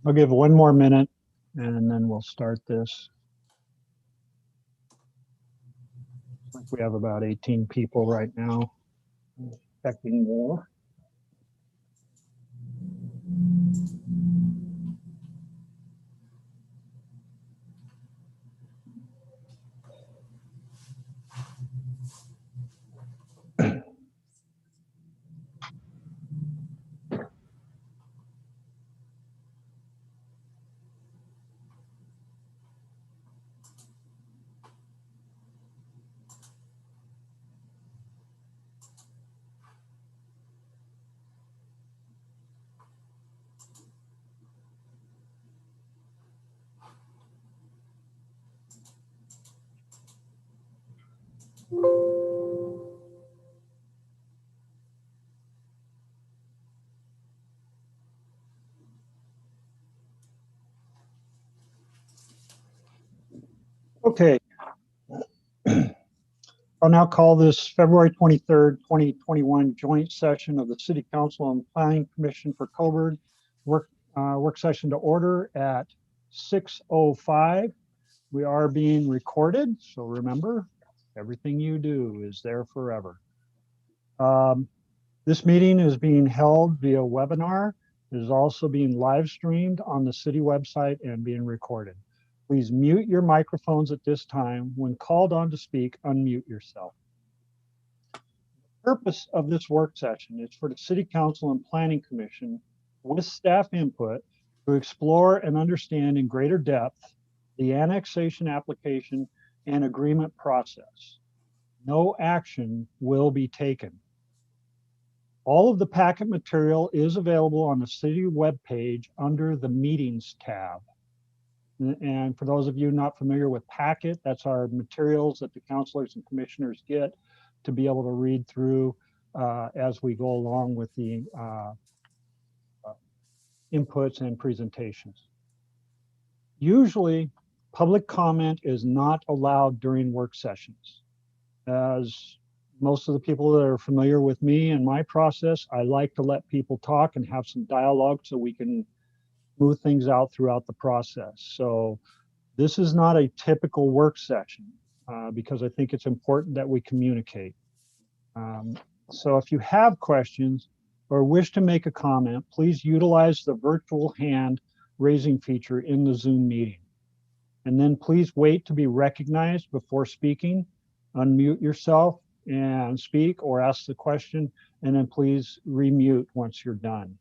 I'll give 1 more minute and then we'll start this. I think we have about 18 people right now. Expecting more. Okay. I'll now call this February 23rd, 2021 joint session of the City Council and Planning Commission for Coburg work session to order at 6:05. We are being recorded, so remember, everything you do is there forever. This meeting is being held via webinar. It is also being live streamed on the city website and being recorded. Please mute your microphones at this time. When called on to speak, unmute yourself. The purpose of this work session is for the City Council and Planning Commission, with staff input, to explore and understand in greater depth the annexation application and agreement process. No action will be taken. All of the packet material is available on the city webpage under the Meetings tab. And for those of you not familiar with packet, that's our materials that the councilors and commissioners get to be able to read through as we go along with the inputs and presentations. Usually, public comment is not allowed during work sessions. As most of the people that are familiar with me and my process, I like to let people talk and have some dialogue so we can move things out throughout the process. So this is not a typical work session because I think it's important that we communicate. So if you have questions or wish to make a comment, please utilize the virtual hand raising feature in the Zoom meeting. And then please wait to be recognized before speaking. Unmute yourself and speak or ask the question, and then please remute once you're done.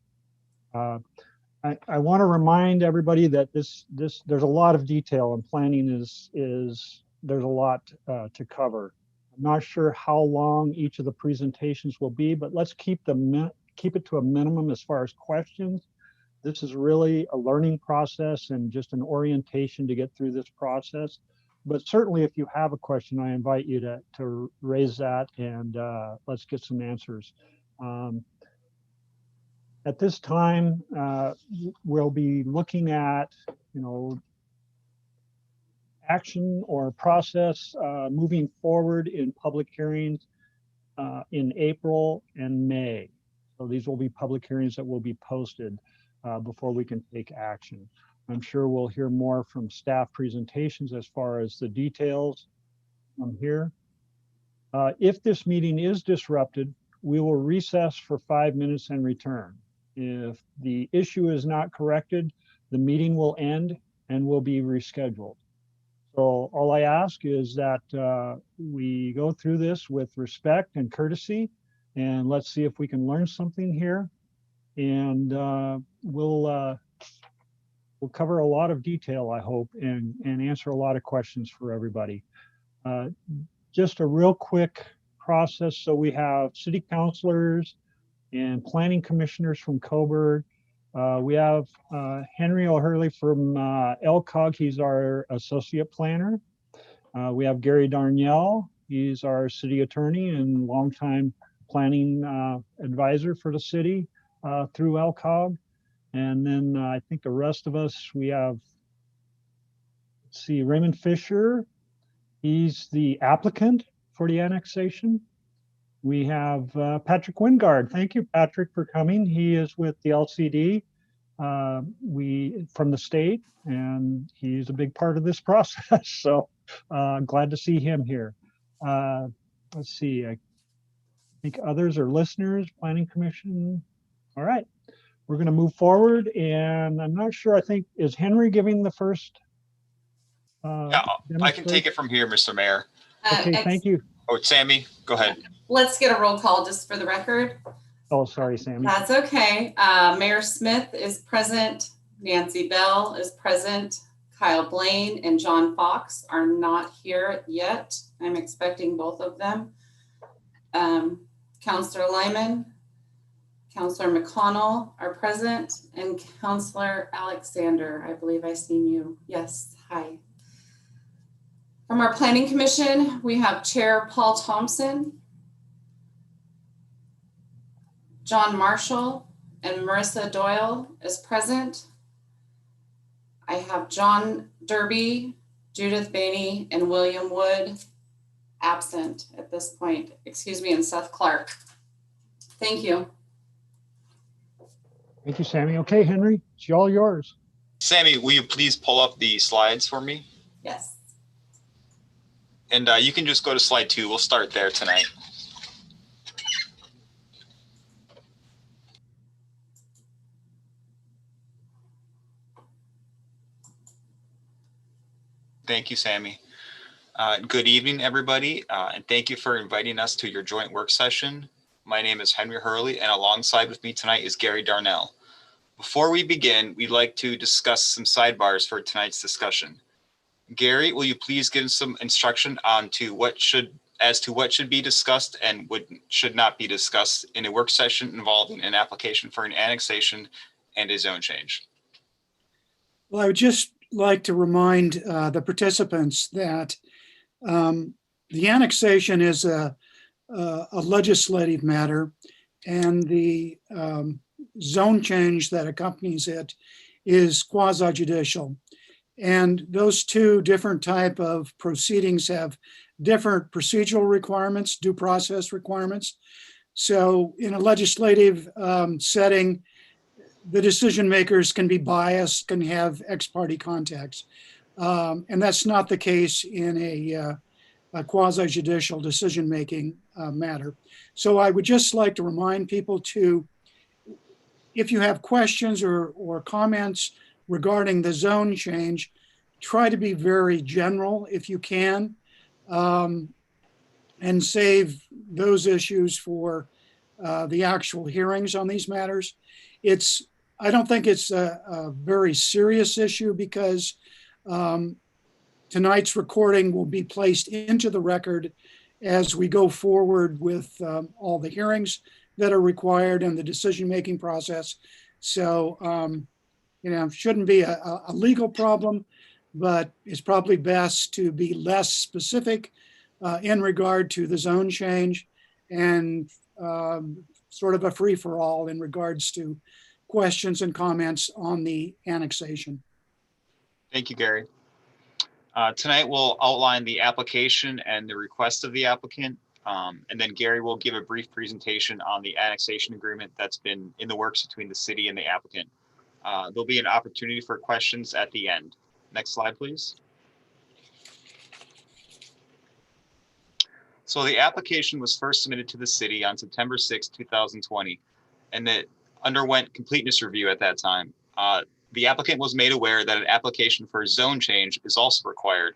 I want to remind everybody that there's a lot of detail, and planning there's a lot to cover. I'm not sure how long each of the presentations will be, but let's keep it to a minimum as far as questions. This is really a learning process and just an orientation to get through this process. But certainly if you have a question, I invite you to raise that and let's get some answers. At this time, we'll be looking at, action or process moving forward in public hearings in April and May. So these will be public hearings that will be posted before we can take action. I'm sure we'll hear more from staff presentations as far as the details from here. If this meeting is disrupted, we will recess for 5 minutes and return. If the issue is not corrected, the meeting will end and will be rescheduled. So all I ask is that we go through this with respect and courtesy, and let's see if we can learn something here. And we'll cover a lot of detail, I hope, and answer a lot of questions for everybody. Just a real quick process. So we have city councilors and planning commissioners from Coburg. We have Henry O'Hurley from LCOG. He's our associate planner. We have Gary Darnell. He's our city attorney and longtime planning advisor for the city through LCOG. And then I think the rest of us, we have, let's see, Raymond Fisher. He's the applicant for the annexation. We have Patrick Wingard. Thank you, Patrick, for coming. He is with the LCD from the state, and he's a big part of this process. So glad to see him here. Let's see, I think others are listeners, Planning Commission. All right, we're going to move forward, and I'm not sure, I think, is Henry giving the first? Yeah, I can take it from here, Mr. Mayor. Okay, thank you. Oh, Sammy, go ahead. Let's get a roll call just for the record. Oh, sorry, Sammy. That's okay. Mayor Smith is present. Nancy Bell is present. Kyle Blaine and John Fox are not here yet. I'm expecting both of them. Councillor Lyman, Councillor McConnell are present, and Councillor Alexander, I believe I've seen you. Yes, hi. From our Planning Commission, we have Chair Paul Thompson, John Marshall, and Marissa Doyle is present. I have John Derby, Judith Bainey, and William Wood absent at this point. Excuse me, and Seth Clark. Thank you. Thank you, Sammy. Okay, Henry, it's all yours. Sammy, will you please pull up the slides for me? Yes. And you can just go to slide 2. We'll start there tonight. Thank you, Sammy. Good evening, everybody, and thank you for inviting us to your joint work session. My name is Henry Hurley, and alongside with me tonight is Gary Darnell. Before we begin, we'd like to discuss some sidebars for tonight's discussion. Gary, will you please give some instruction as to what should be discussed and what should not be discussed in a work session involving an application for an annexation and a zone change? Well, I would just like to remind the participants that the annexation is a legislative matter, and the zone change that accompanies it is quasi-judicial. And those two different type of proceedings have different procedural requirements, due process requirements. So in a legislative setting, the decision makers can be biased, can have ex parte contacts. And that's not the case in a quasi-judicial decision-making matter. So I would just like to remind people to, if you have questions or comments regarding the zone change, try to be very general if you can, and save those issues for the actual hearings on these matters. I don't think it's a very serious issue because tonight's recording will be placed into the record as we go forward with all the hearings that are required and the decision-making process. So, shouldn't be a legal problem, but it's probably best to be less specific in regard to the zone change and sort of a free-for-all in regards to questions and comments on the annexation. Thank you, Gary. Tonight, we'll outline the application and the request of the applicant. And then Gary will give a brief presentation on the annexation agreement that's been in the works between the city and the applicant. There'll be an opportunity for questions at the end. Next slide, please. So the application was first submitted to the city on September 6, 2020, and it underwent completeness review at that time. The applicant was made aware that an application for a zone change is also required.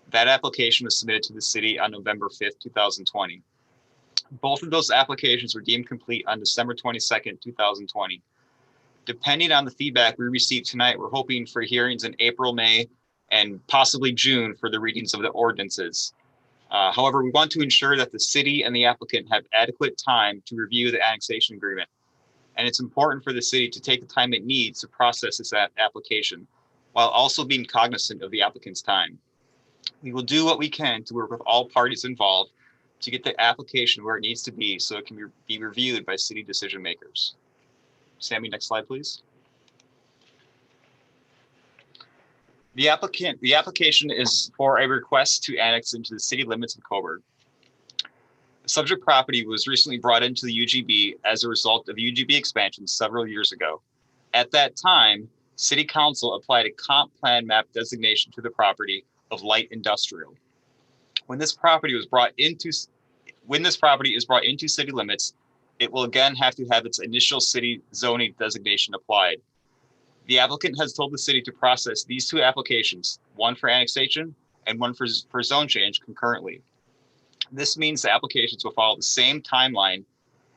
That application was submitted to the city on November 5th, 2020. Both of those applications were deemed complete on December 22nd, 2020. Depending on the feedback we received tonight, we're hoping for hearings in April, May, and possibly June for the readings of the ordinances. However, we want to ensure that the city and the applicant have adequate time to review the annexation agreement. And it's important for the city to take the time it needs to process this application, while also being cognizant of the applicant's time. We will do what we can to work with all parties involved to get the application where it needs to be so it can be reviewed by city decision makers. Sammy, next slide, please. The application is for a request to annex into the city limits of Cobourg. The subject property was recently brought into the UGB as a result of UGB expansion several years ago. At that time, City Council applied a comp plan map designation to the property of light industrial. When this property is brought into city limits, it will again have to have its initial city zoning designation applied. The applicant has told the city to process these two applications, one for annexation and one for zone change concurrently. This means the applications will follow the same timeline,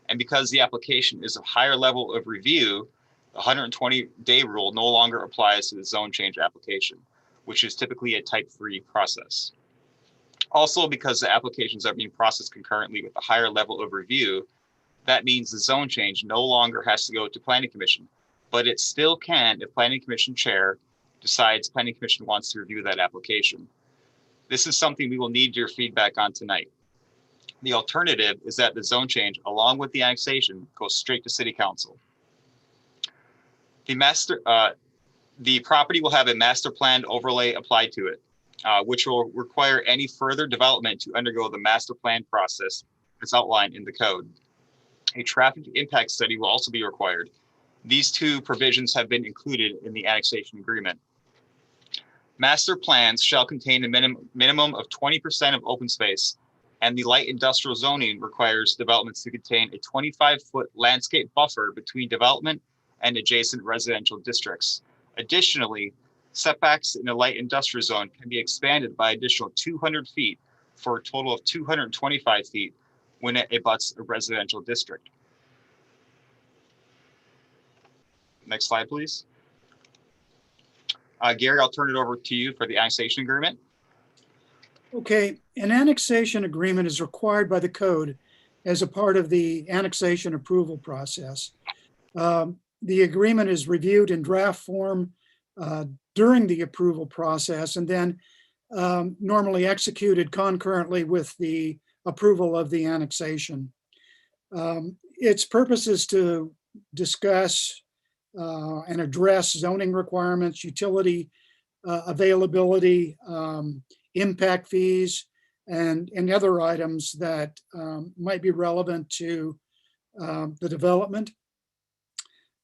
and because the application is a higher level of review, the 120-day rule no longer applies to the zone change application, which is typically a type 3 process. Also, because the applications are being processed concurrently with a higher level of review, that means the zone change no longer has to go to Planning Commission, but it still can if Planning Commission Chair decides Planning Commission wants to review that application. This is something we will need your feedback on tonight. The alternative is that the zone change, along with the annexation, goes straight to City Council. The property will have a master plan overlay applied to it, which will require any further development to undergo the master plan process as outlined in the code. A traffic impact study will also be required. These two provisions have been included in the annexation agreement. Master plans shall contain a minimum of 20% of open space, and the light industrial zoning requires developments to contain a 25-foot landscape buffer between development and adjacent residential districts. Additionally, setbacks in the light industrial zone can be expanded by additional 200 feet for a total of 225 feet when it abuts a residential district. Next slide, please. Gary, I'll turn it over to you for the annexation agreement. Okay, an annexation agreement is required by the code as a part of the annexation approval process. The agreement is reviewed in draft form during the approval process and then normally executed concurrently with the approval of the annexation. Its purpose is to discuss and address zoning requirements, utility availability, impact fees, and other items that might be relevant to the development.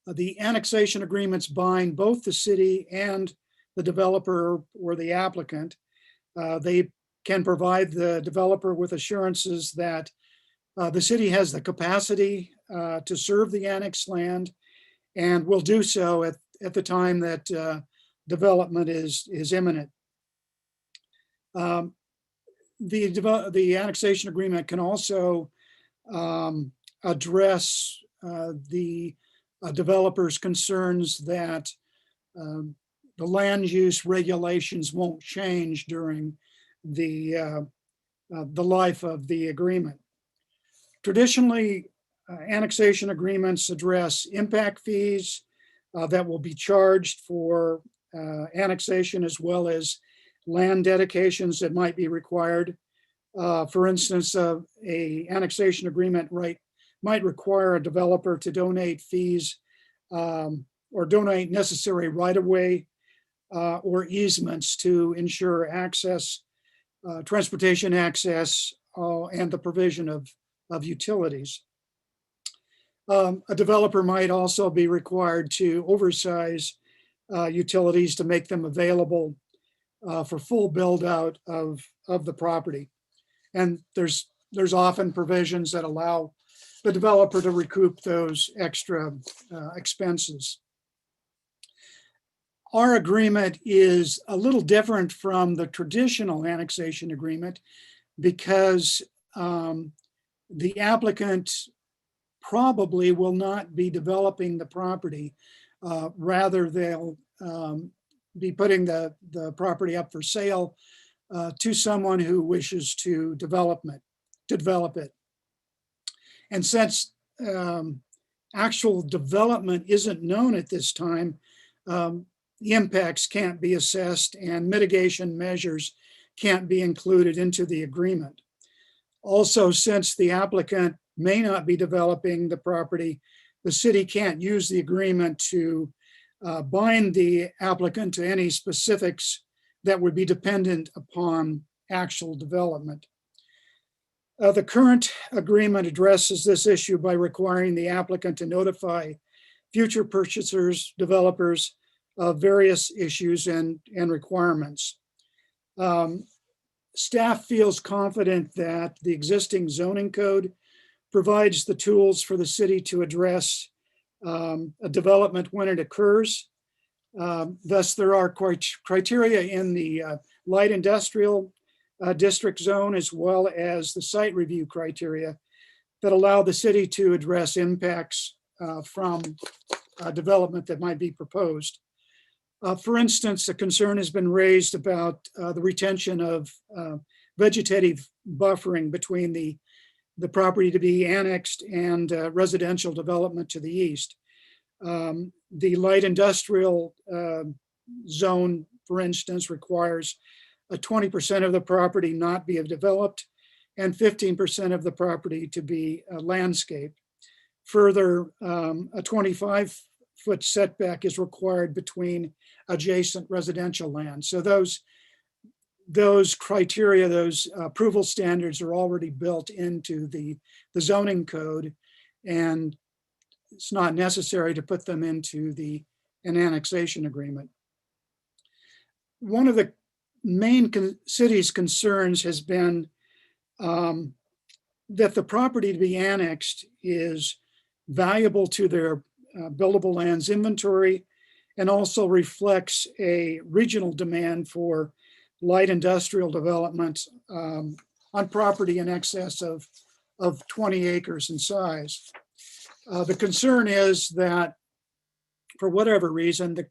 The annexation agreements bind both the city and the developer or the applicant. They can provide the developer with assurances that the city has the capacity to serve the annexed land and will do so at the time that development is imminent. The annexation agreement can also address the developer's concerns that the land use regulations won't change during the life of the agreement. Traditionally, annexation agreements address impact fees that will be charged for annexation, as well as land dedications that might be required. For instance, an annexation agreement might require a developer to donate fees or donate necessary right-of-way or easements to ensure access, transportation access, and the provision of utilities. A developer might also be required to oversize utilities to make them available for full build out of the property. And there's often provisions that allow the developer to recoup those extra expenses. Our agreement is a little different from the traditional annexation agreement because the applicant probably will not be developing the property. Rather, they'll be putting the property up for sale to someone who wishes to develop it. And since actual development isn't known at this time, the impacts can't be assessed and mitigation measures can't be included into the agreement. Also, since the applicant may not be developing the property, the city can't use the agreement to bind the applicant to any specifics that would be dependent upon actual development. The current agreement addresses this issue by requiring the applicant to notify future purchasers, developers of various issues and requirements. Staff feels confident that the existing zoning code provides the tools for the city to address a development when it occurs. Thus, there are criteria in the light industrial district zone, as well as the site review criteria that allow the city to address impacts from development that might be proposed. For instance, a concern has been raised about the retention of vegetative buffering between the property to be annexed and residential development to the east. The light industrial zone, for instance, requires a 20% of the property not be developed and 15% of the property to be landscaped. Further, a 25-foot setback is required between adjacent residential land. So those criteria, those approval standards are already built into the zoning code, and it's not necessary to put them into an annexation agreement. One of the main city's concerns has been that the property to be annexed is valuable to their buildable lands inventory and also reflects a regional demand for light industrial development on property in excess of 20 acres in size. The concern is that for whatever reason, the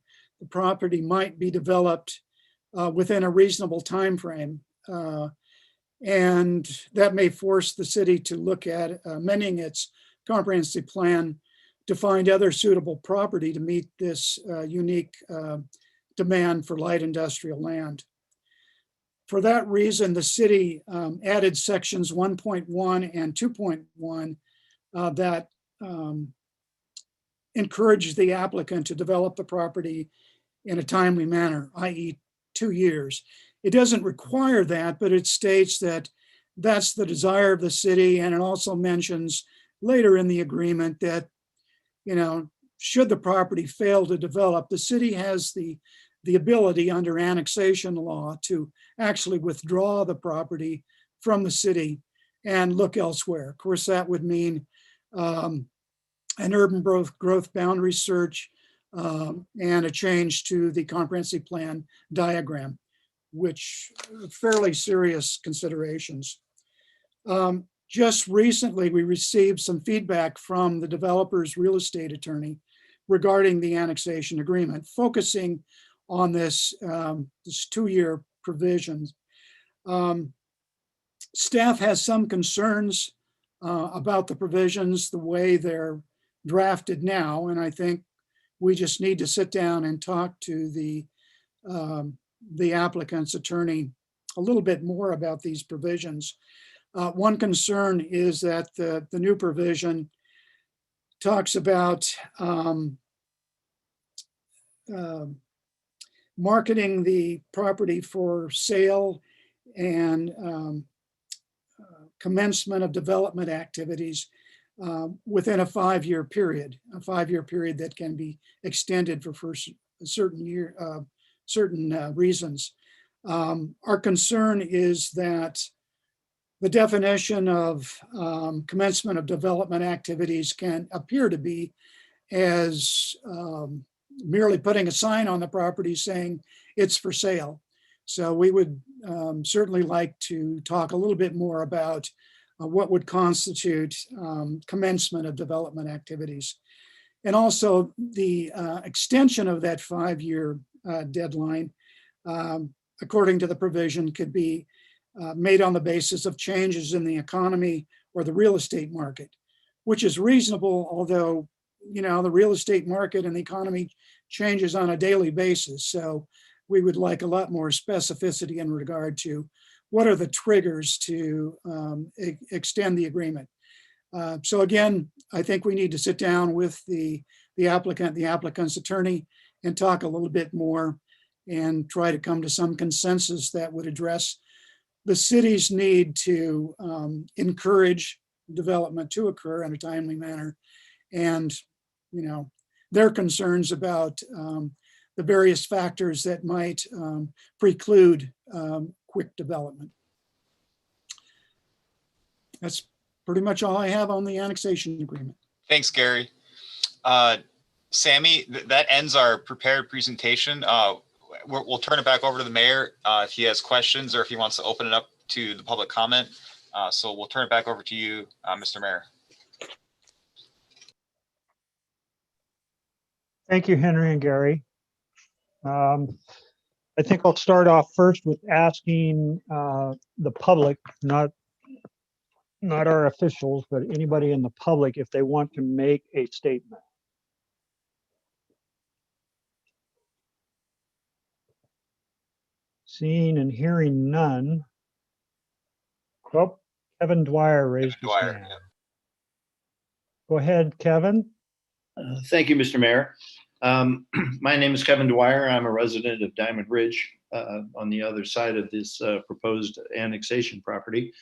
property might be developed within a reasonable time frame. And that may force the city to look at amending its comprehensive plan to find other suitable property to meet this unique demand for light industrial land. For that reason, the city added sections 1.1 and 2.1 that encourage the applicant to develop the property in a timely manner, i.e. 2 years. It doesn't require that, but it states that that's the desire of the city. And it also mentions later in the agreement that, should the property fail to develop, the city has the ability under annexation law to actually withdraw the property from the city and look elsewhere. Of course, that would mean an urban growth boundary search and a change to the comprehensive plan diagram, which are fairly serious considerations. Just recently, we received some feedback from the developer's real estate attorney regarding the annexation agreement, focusing on this 2-year provision. Staff has some concerns about the provisions, the way they're drafted now, and I think we just need to sit down and talk to the applicant's attorney a little bit more about these provisions. One concern is that the new provision talks about marketing the property for sale and commencement of development activities within a 5-year period, that can be extended for certain reasons. Our concern is that the definition of commencement of development activities can appear to be as merely putting a sign on the property saying it's for sale. So we would certainly like to talk a little bit more about what would constitute commencement of development activities. And also the extension of that 5-year deadline, according to the provision, could be made on the basis of changes in the economy or the real estate market, which is reasonable, although, you know, the real estate market and the economy changes on a daily basis. So we would like a lot more specificity in regard to what are the triggers to extend the agreement. So again, I think we need to sit down with the applicant, the applicant's attorney, and talk a little bit more and try to come to some consensus that would address the city's need to encourage development to occur in a timely manner, and, you know, their concerns about the various factors that might preclude quick development. That's pretty much all I have on the annexation agreement. Thanks, Gary. Sammy, that ends our prepared presentation. We'll turn it back over to the mayor if he has questions or if he wants to open it up to the public comment. So we'll turn it back over to you, Mr. Mayor. Thank you, Henry and Gary. I think I'll start off first with asking the public, not our officials, but anybody in the public, if they want to make a statement. Seeing and hearing none. Oh, Kevin Dwyer raised his hand. Yeah. Go ahead, Kevin. Thank you, Mr. Mayor. My name is Kevin Dwyer. I'm a resident of Diamond Ridge on the other side of this proposed annexation property.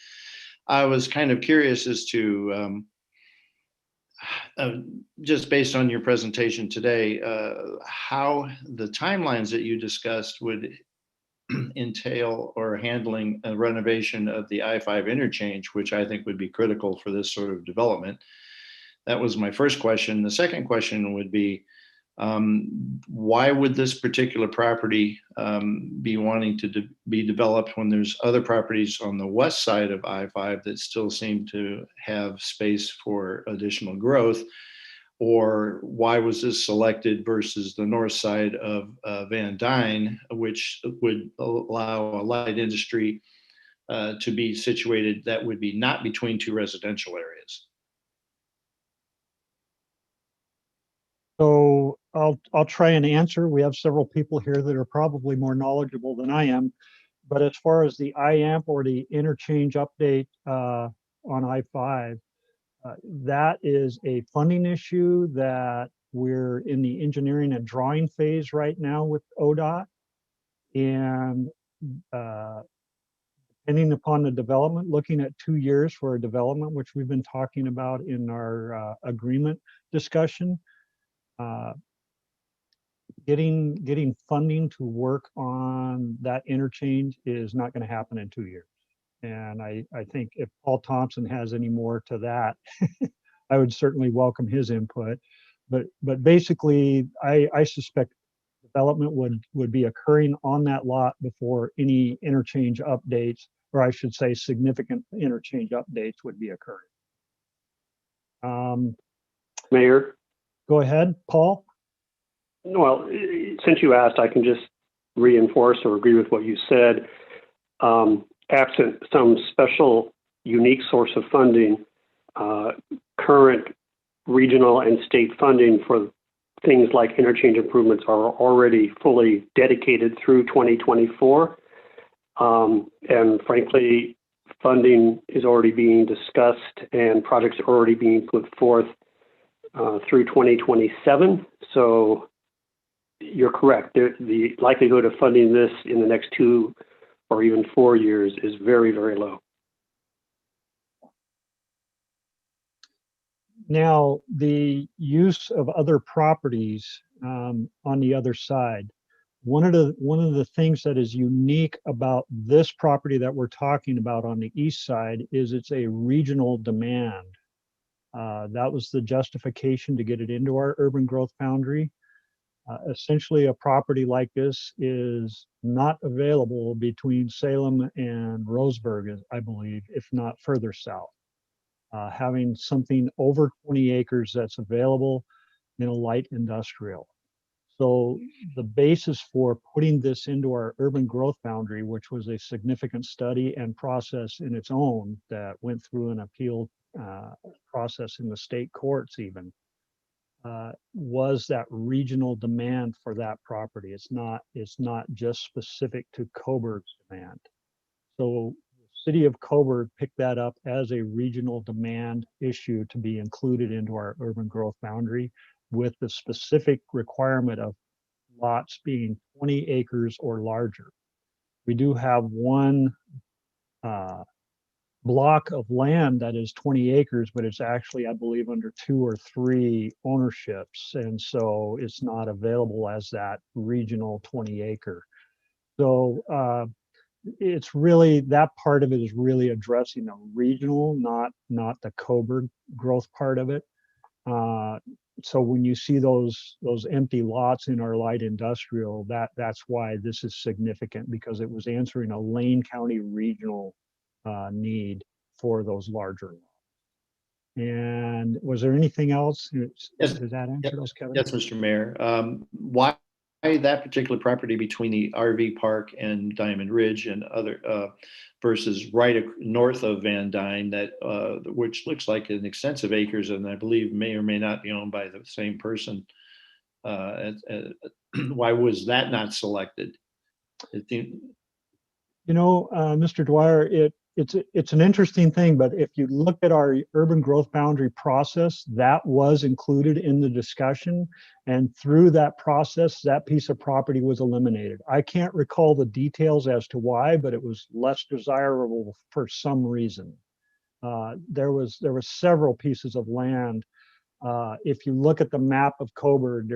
I was kind of curious as to, just based on your presentation today, how the timelines that you discussed would entail or handling a renovation of the I-5 interchange, which I think would be critical for this sort of development. That was my first question. The second question would be, why would this particular property be wanting to be developed when there's other properties on the west side of I-5 that still seem to have space for additional growth? Or why was this selected versus the north side of Van Dyne, which would allow a light industry to be situated that would be not between two residential areas? So I'll try and answer. We have several people here that are probably more knowledgeable than I am. But as far as the IAMP or the interchange update on I-5, that is a funding issue that we're in the engineering and drawing phase right now with ODOT. And depending upon the development, looking at 2 years for a development, which we've been talking about in our agreement discussion. Getting funding to work on that interchange is not going to happen in 2 years. And I think if Paul Thompson has any more to that, I would certainly welcome his input. But basically, I suspect development would be occurring on that lot before any interchange updates, or I should say significant interchange updates would be occurring. Mayor? Go ahead, Paul. Well, since you asked, I can just reinforce or agree with what you said. Absent some special, unique source of funding, current regional and state funding for things like interchange improvements are already fully dedicated through 2024. And frankly, funding is already being discussed and projects are already being put forth through 2027. So you're correct. The likelihood of funding this in the next 2 or even 4 years is very, very low. Now, the use of other properties on the other side, one of the things that is unique about this property that we're talking about on the east side is it's a regional demand. That was the justification to get it into our urban growth boundary. Essentially, a property like this is not available between Salem and Roseburg, I believe, if not further south. Having something over 20 acres that's available in a light industrial. So the basis for putting this into our urban growth boundary, which was a significant study and process in its own that went through an appeal process in the state courts even, was that regional demand for that property. It's not just specific to Coburg's demand. So the city of Coburg picked that up as a regional demand issue to be included into our urban growth boundary with the specific requirement of lots being 20 acres or larger. We do have one block of land that is 20 acres, but it's actually, I believe, under 2 or 3 ownerships. And so it's not available as that regional 20 acre. So it's really, that part of it is really addressing the regional, not the Coburg growth part of it. So when you see those empty lots in our light industrial, that's why this is significant, because it was answering a Lane County regional need for those larger lots. And was there anything else? Yes. Does that answer those, Kevin? Yes, Mr. Mayor. Why that particular property between the RV park and Diamond Ridge and other versus right north of Van Dyne, that which looks like an extensive acres, and I believe may or may not be owned by the same person? Why was that not selected? Mr. Dwyer, it's an interesting thing, but if you look at our urban growth boundary process, that was included in the discussion. And through that process, that piece of property was eliminated. I can't recall the details as to why, but it was less desirable for some reason. There was several pieces of land. If you look at the map of Coburg,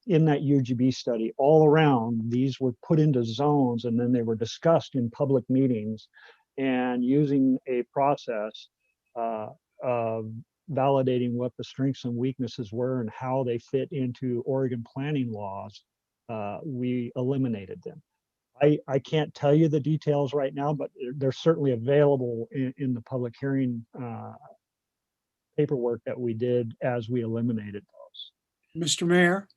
in that UGB study, all around, these were put into zones, and then they were discussed in public meetings, and using a process of validating what the strengths and weaknesses were and how they fit into Oregon planning laws, we eliminated them. I can't tell you the details right now, but they're certainly available in the public hearing paperwork that we did as we eliminated those. Mr. Mayor,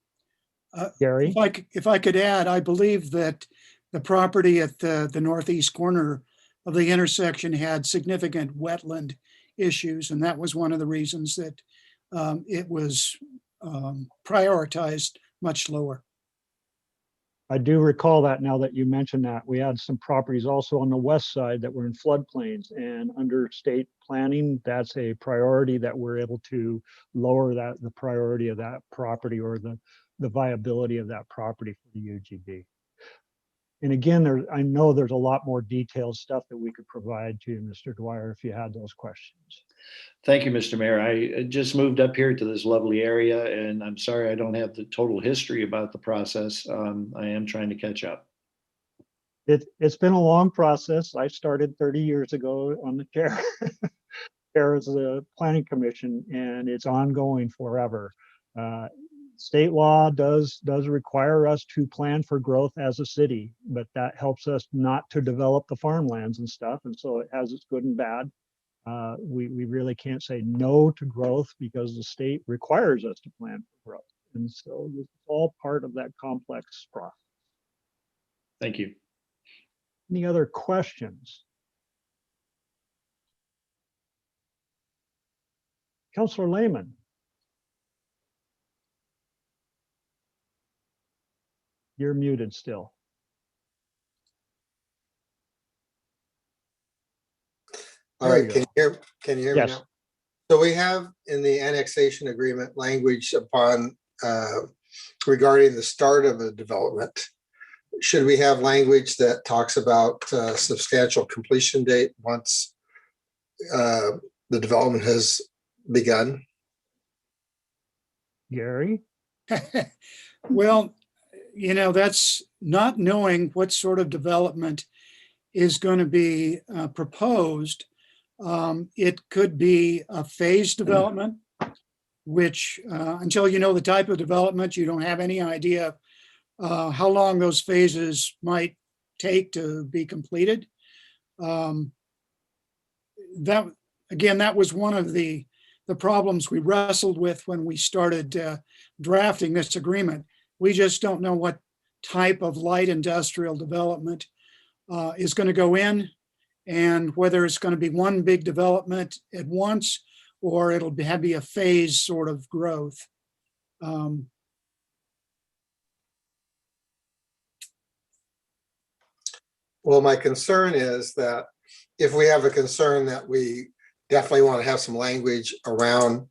Gary? if I could add, I believe that the property at the northeast corner of the intersection had significant wetland issues, and that was one of the reasons that it was prioritized much lower. I do recall that now that you mentioned that. We had some properties also on the west side that were in floodplains, and under state planning, that's a priority that we're able to lower the priority of that property, or the viability of that property for the UGB. And again, I know there's a lot more detailed stuff that we could provide to you, Mr. Dwyer, if you had those questions. Thank you, Mr. Mayor. I just moved up here to this lovely area, and I'm sorry I don't have the total history about the process. I am trying to catch up. It's been a long process. I started 30 years ago on the chair as the planning commission, and it's ongoing forever. State law does require us to plan for growth as a city, but that helps us not to develop the farmlands and stuff. And so it has its good and bad. We really can't say no to growth because the state requires us to plan for growth. And so it's all part of that complex process. Thank you. Any other questions? Councilor Lehman. You're muted still. All right, can you hear me Yes. now? So we have in the annexation agreement language upon regarding the start of the development, should we have language that talks about substantial completion date once the development has begun? Gary? Well, that's not knowing what sort of development is going to be proposed. It could be a phased development, which until you know the type of development, you don't have any idea how long those phases might take to be completed. That was one of the problems we wrestled with when we started drafting this agreement. We just don't know what type of light industrial development is going to go in, and whether it's going to be one big development at once or it'll be a phase sort of growth. Well, my concern is that if we have a concern that we definitely want to have some language around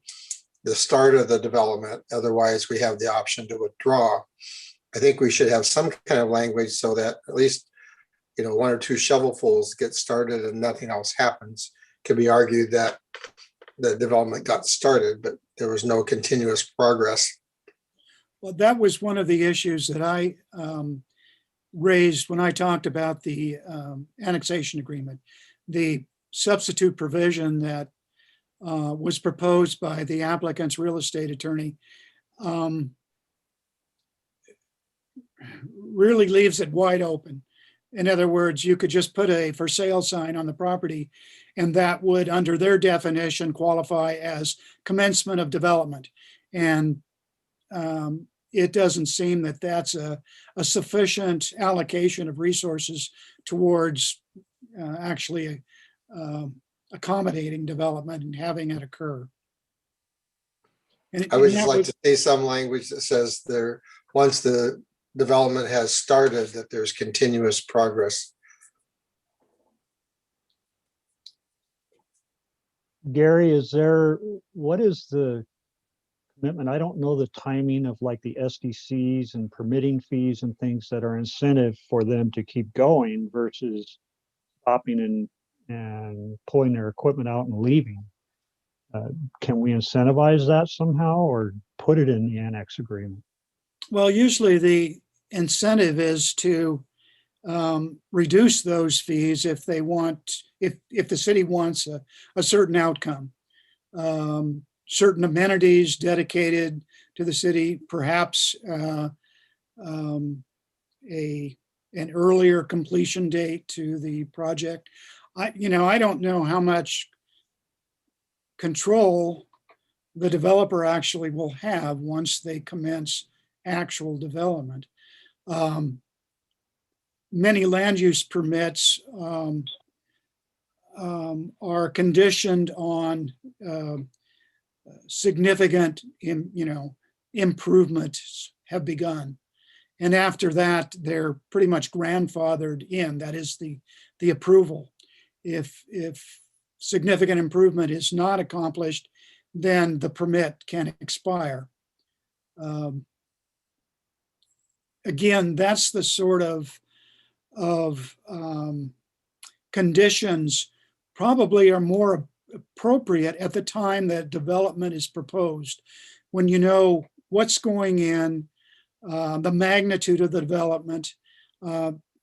the start of the development, otherwise we have the option to withdraw. I think we should have some kind of language so that at least, one or two shovelfuls get started and nothing else happens. Could be argued that the development got started, but there was no continuous progress. Well, that was one of the issues that I raised when I talked about the annexation agreement. The substitute provision that was proposed by the applicant's real estate attorney really leaves it wide open. In other words, you could just put a for sale sign on the property, and that would, under their definition, qualify as commencement of development. And it doesn't seem that that's a sufficient allocation of resources towards actually accommodating development and having it occur. I would just like to see some language that says once the development has started, that there's continuous progress. Gary, what is the commitment? I don't know the timing of like the SDCs and permitting fees and things that are incentive for them to keep going versus stopping and pulling their equipment out and leaving. Can we incentivize that somehow or put it in the annex agreement? Well, usually the incentive is to reduce those fees if they want, if the city wants a certain outcome. Certain amenities dedicated to the city, perhaps an earlier completion date to the project. I don't know how much control the developer actually will have once they commence actual development. Many land use permits are conditioned on significant, improvements have begun, and after that, they're pretty much grandfathered in. That is the approval. If significant improvement is not accomplished, then the permit can expire. Again, that's the sort of conditions probably are more appropriate at the time that development is proposed, when you know what's going in, the magnitude of the development,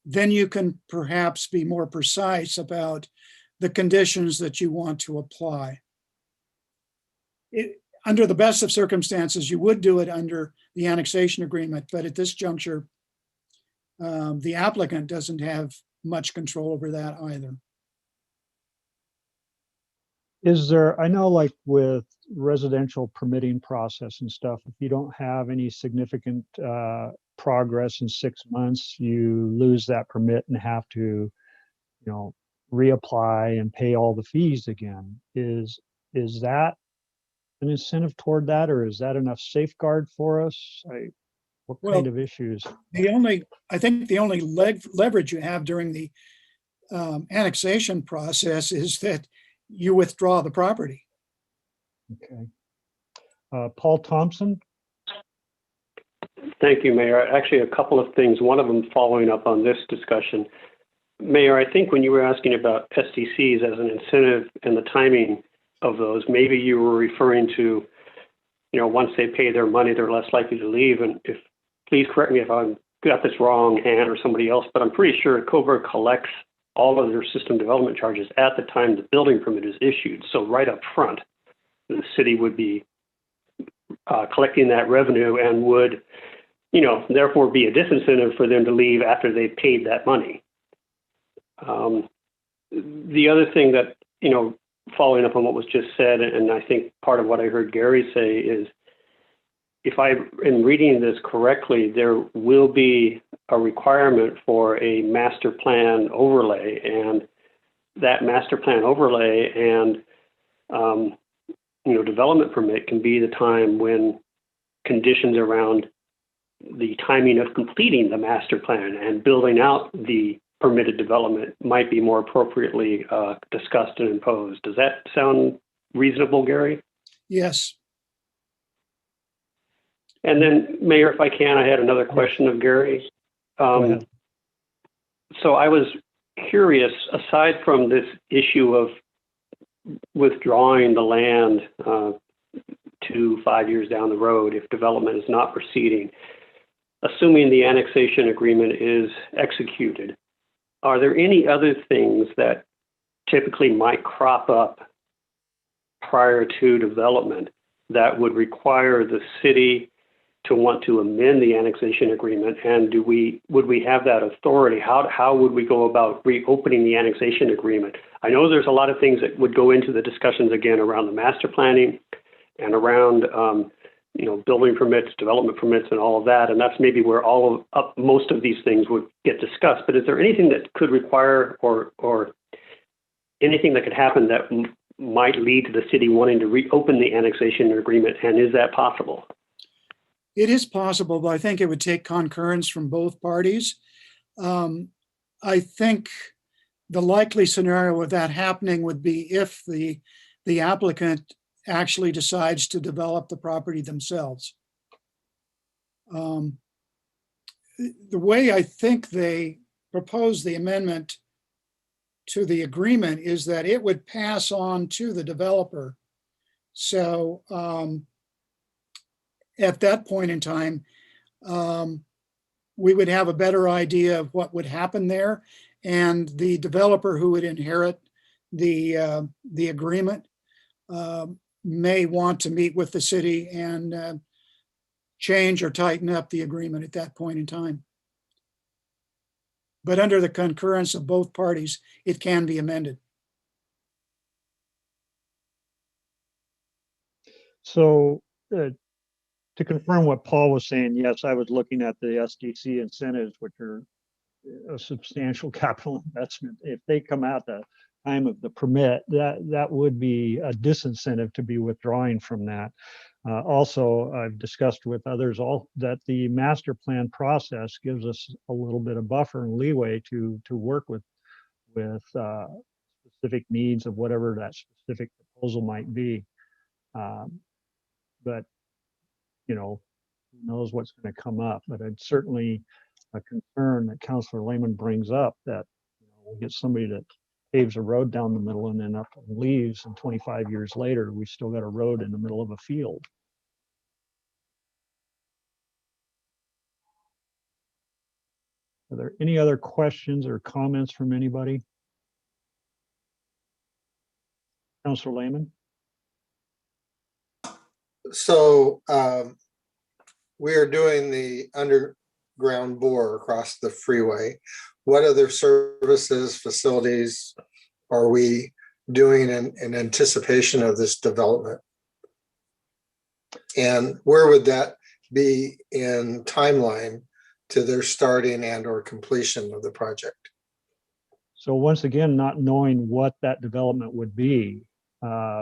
then you can perhaps be more precise about the conditions that you want to apply. Under the best of circumstances, you would do it under the annexation agreement, but at this juncture, the applicant doesn't have much control over that either. I know like with residential permitting process and stuff, if you don't have any significant progress in 6 months, you lose that permit and have to, reapply and pay all the fees again. Is that an incentive toward that, or is that enough safeguard for us? What kind of issues? I think the only leverage you have during the annexation process is that you withdraw the property. Okay. Paul Thompson? Thank you, Mayor. Actually, a couple of things. One of them following up on this discussion. Mayor, I think when you were asking about SDCs as an incentive and the timing of those, maybe you were referring to, once they pay their money, they're less likely to leave. And please correct me if I've got this wrong, Ann or somebody else, but I'm pretty sure Coburg collects all of their system development charges at the time the building permit is issued. So right up front, the city would be collecting that revenue and would, therefore be a disincentive for them to leave after they've paid that money. The other thing that, following up on what was just said, and I think part of what I heard Gary say is, if I am reading this correctly, there will be a requirement for a master plan overlay, and that master plan overlay and, development permit can be the time when conditions around the timing of completing the master plan and building out the permitted development might be more appropriately discussed and imposed. Does that sound reasonable, Gary? Yes. And then, Mayor, if I can, I had another question of Gary. Go ahead. So I was curious, aside from this issue of withdrawing the land 2-5 years down the road if development is not proceeding, assuming the annexation agreement is executed, are there any other things that typically might crop up prior to development that would require the city to want to amend the annexation agreement? And would we have that authority? How would we go about reopening the annexation agreement? I know there's a lot of things that would go into the discussions again around the master planning and around building permits, development permits, and all of that. And that's maybe where most of these things would get discussed. But is there anything that could require or anything that could happen that might lead to the city wanting to reopen the annexation agreement? And is that possible? It is possible, but I think it would take concurrence from both parties. I think the likely scenario of that happening would be if the applicant actually decides to develop the property themselves. The way I think they propose the amendment to the agreement is that it would pass on to the developer. So at that point in time, we would have a better idea of what would happen there, and the developer who would inherit the agreement may want to meet with the city and change or tighten up the agreement at that point in time. But under the concurrence of both parties, it can be amended. So to confirm what Paul was saying, yes, I was looking at the SDC incentives, which are a substantial capital investment. If they come out the time of the permit, that would be a disincentive to be withdrawing from that. Also, I've discussed with others that the master plan process gives us a little bit of buffer and leeway to work with specific needs of whatever that specific proposal might be. But who knows what's going to come up? But it's certainly a concern that Councilor Lehman brings up, that we get somebody that paves a road down the middle and then up and leaves, and 25 years later, we still got a road in the middle of a field. Are there any other questions or comments from anybody? Councilor Lehman? So we are doing the underground bore across the freeway. What other services, facilities are we doing in anticipation of this development? And where would that be in timeline to their starting and or completion of the project? So once again, not knowing what that development would be,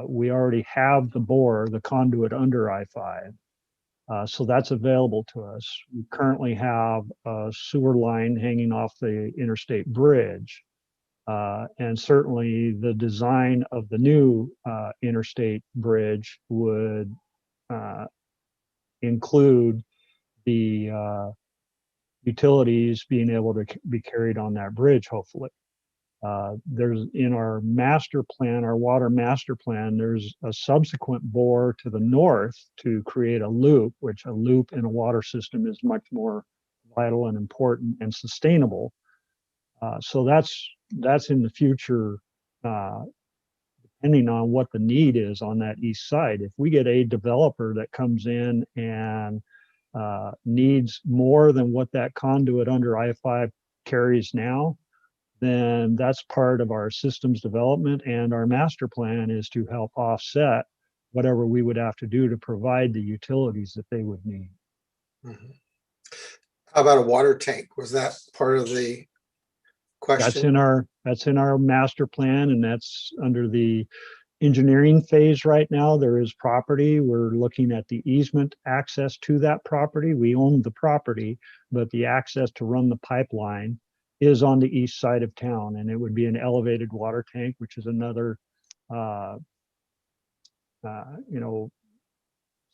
we already have the bore, the conduit under I-5. So that's available to us. We currently have a sewer line hanging off the interstate bridge. And certainly the design of the new interstate bridge would include the utilities being able to be carried on that bridge, hopefully. There's in our master plan, our water master plan, there's a subsequent bore to the north to create a loop, which a loop in a water system is much more vital and important and sustainable. So that's in the future, depending on what the need is on that east side. If we get a developer that comes in and needs more than what that conduit under I-5 carries now, then that's part of our systems development, and our master plan is to help offset whatever we would have to do to provide the utilities that they would need. Mhm. How about a water tank? Was that part of the That's question? in our master plan, and that's under the engineering phase right now. There is property. We're looking at the easement access to that property. We own the property, but the access to run the pipeline is on the east side of town, and it would be an elevated water tank, which is another,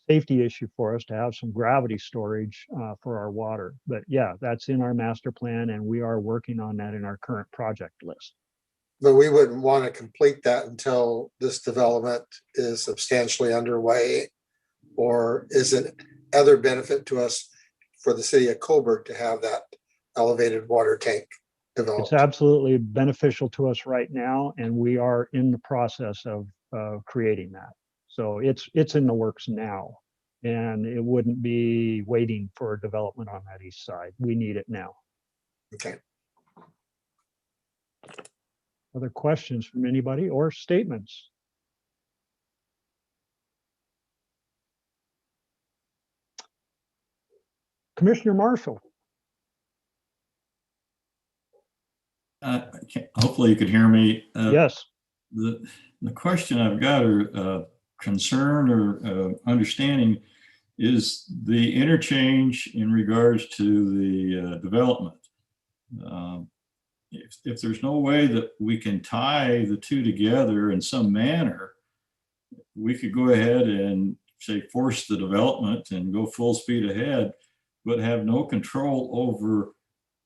safety issue for us to have some gravity storage for our water. But yeah, that's in our master plan, and we are working on that in our current project list. But we wouldn't want to complete that until this development is substantially underway, or is it other benefit to us for the city of Coburg to have that elevated water tank developed? It's absolutely beneficial to us right now, and we are in the process of creating that. So it's in the works now, and it wouldn't be waiting for development on that east side. We need it now. Okay. Other questions from anybody or statements? Commissioner Marshall. Hopefully you could hear me. Yes. The question I've got, or concern or understanding, is the interchange in regards to the development. If there's no way that we can tie the two together in some manner, we could go ahead and say force the development and go full speed ahead, but have no control over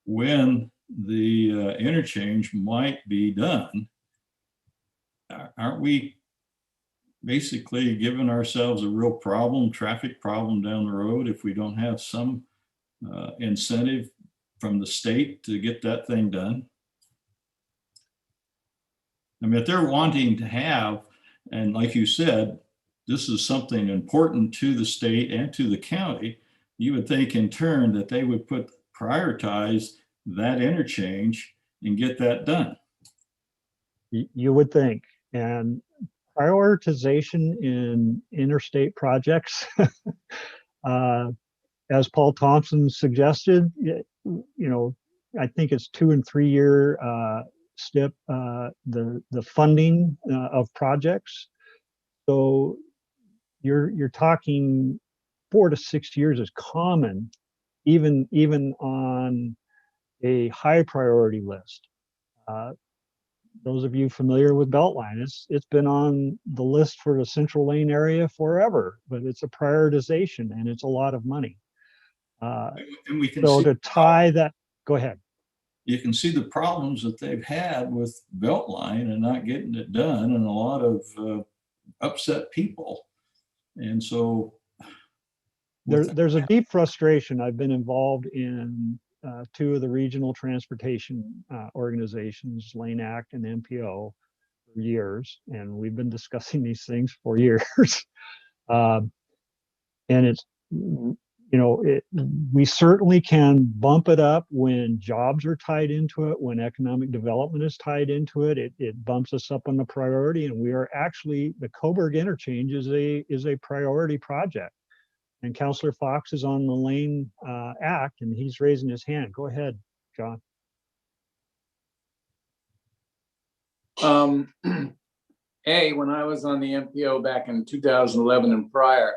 when the interchange might be done. Aren't we basically giving ourselves a real problem, traffic problem down the road, if we don't have some incentive from the state to get that thing done? I mean, if they're wanting to have, and like you said, this is something important to the state and to the county, you would think in turn that they would prioritize that interchange and get that done. You would think. And prioritization in interstate projects, as Paul Thompson suggested, I think it's 2 and 3 year step, the funding of projects. So you're talking 4 to 6 years is common, even on a high priority list. Those of you familiar with Beltline, it's been on the list for the Central Lane area forever, but it's a prioritization and it's a lot of money. And we can So see to tie that, go ahead. You can see the problems that they've had with Beltline and not getting it done, and a lot of upset people. And so there's a deep frustration. I've been involved in 2 of the regional transportation organizations, Lane Act and MPO, for years, and we've been discussing these things for years. And it's, we certainly can bump it up when jobs are tied into it, when economic development is tied into it. It bumps us up on the priority, and we are actually, the Coburg interchange is a priority project. And Councillor Fox is on the Lane Act, and he's raising his hand. Go ahead, John. When I was on the MPO back in 2011 and prior,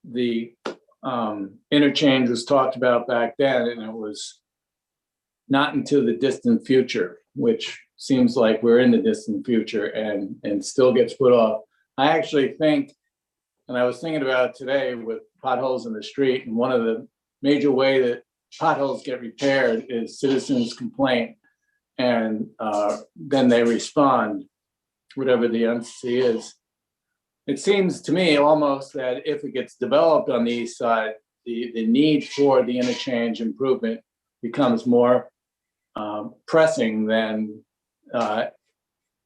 the interchange was talked about back then, and it was not into the distant future, which seems like we're in the distant future and still gets put off. I actually think, and I was thinking about it today with potholes in the street, and one of the major way that potholes get repaired is citizens complaint. And then they respond, whatever the entity is. It seems to me almost that if it gets developed on the east side, the need for the interchange improvement becomes more pressing than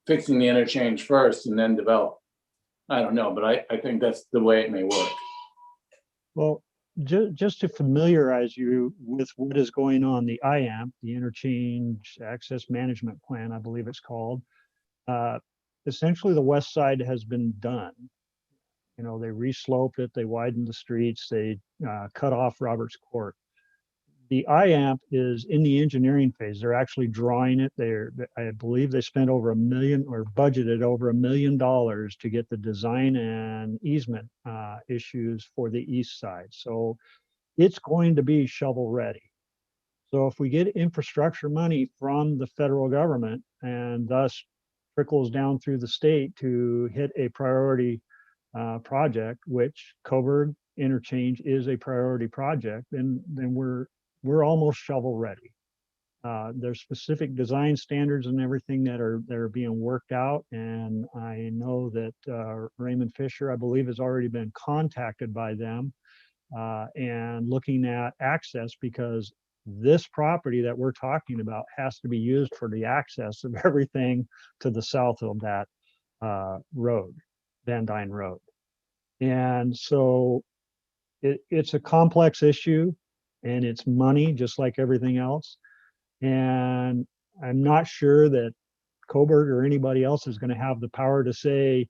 fixing the interchange first and then develop. I don't know, but I think that's the way it may work. Well, just to familiarize you with what is going on, the IAMP, the Interchange Access Management Plan, I believe it's called, essentially the west side has been done. You know, they resloped it, they widened the streets, they cut off Roberts Court. The IAMP is in the engineering phase. They're actually drawing it. I believe they spent over $1 million or budgeted over $1 million to get the design and easement issues for the east side. So it's going to be shovel ready. So if we get infrastructure money from the federal government and thus trickles down through the state to hit a priority project, which Coburg Interchange is a priority project, then we're almost shovel ready. There's specific design standards and everything that are being worked out. And I know that Raymond Fisher, I believe, has already been contacted by them and looking at access, because this property that we're talking about has to be used for the access of everything to the south of that road, Van Dyne Road. And so it's a complex issue. And it's money, just like everything else. And I'm not sure that Coburg or anybody else is going to have the power to say,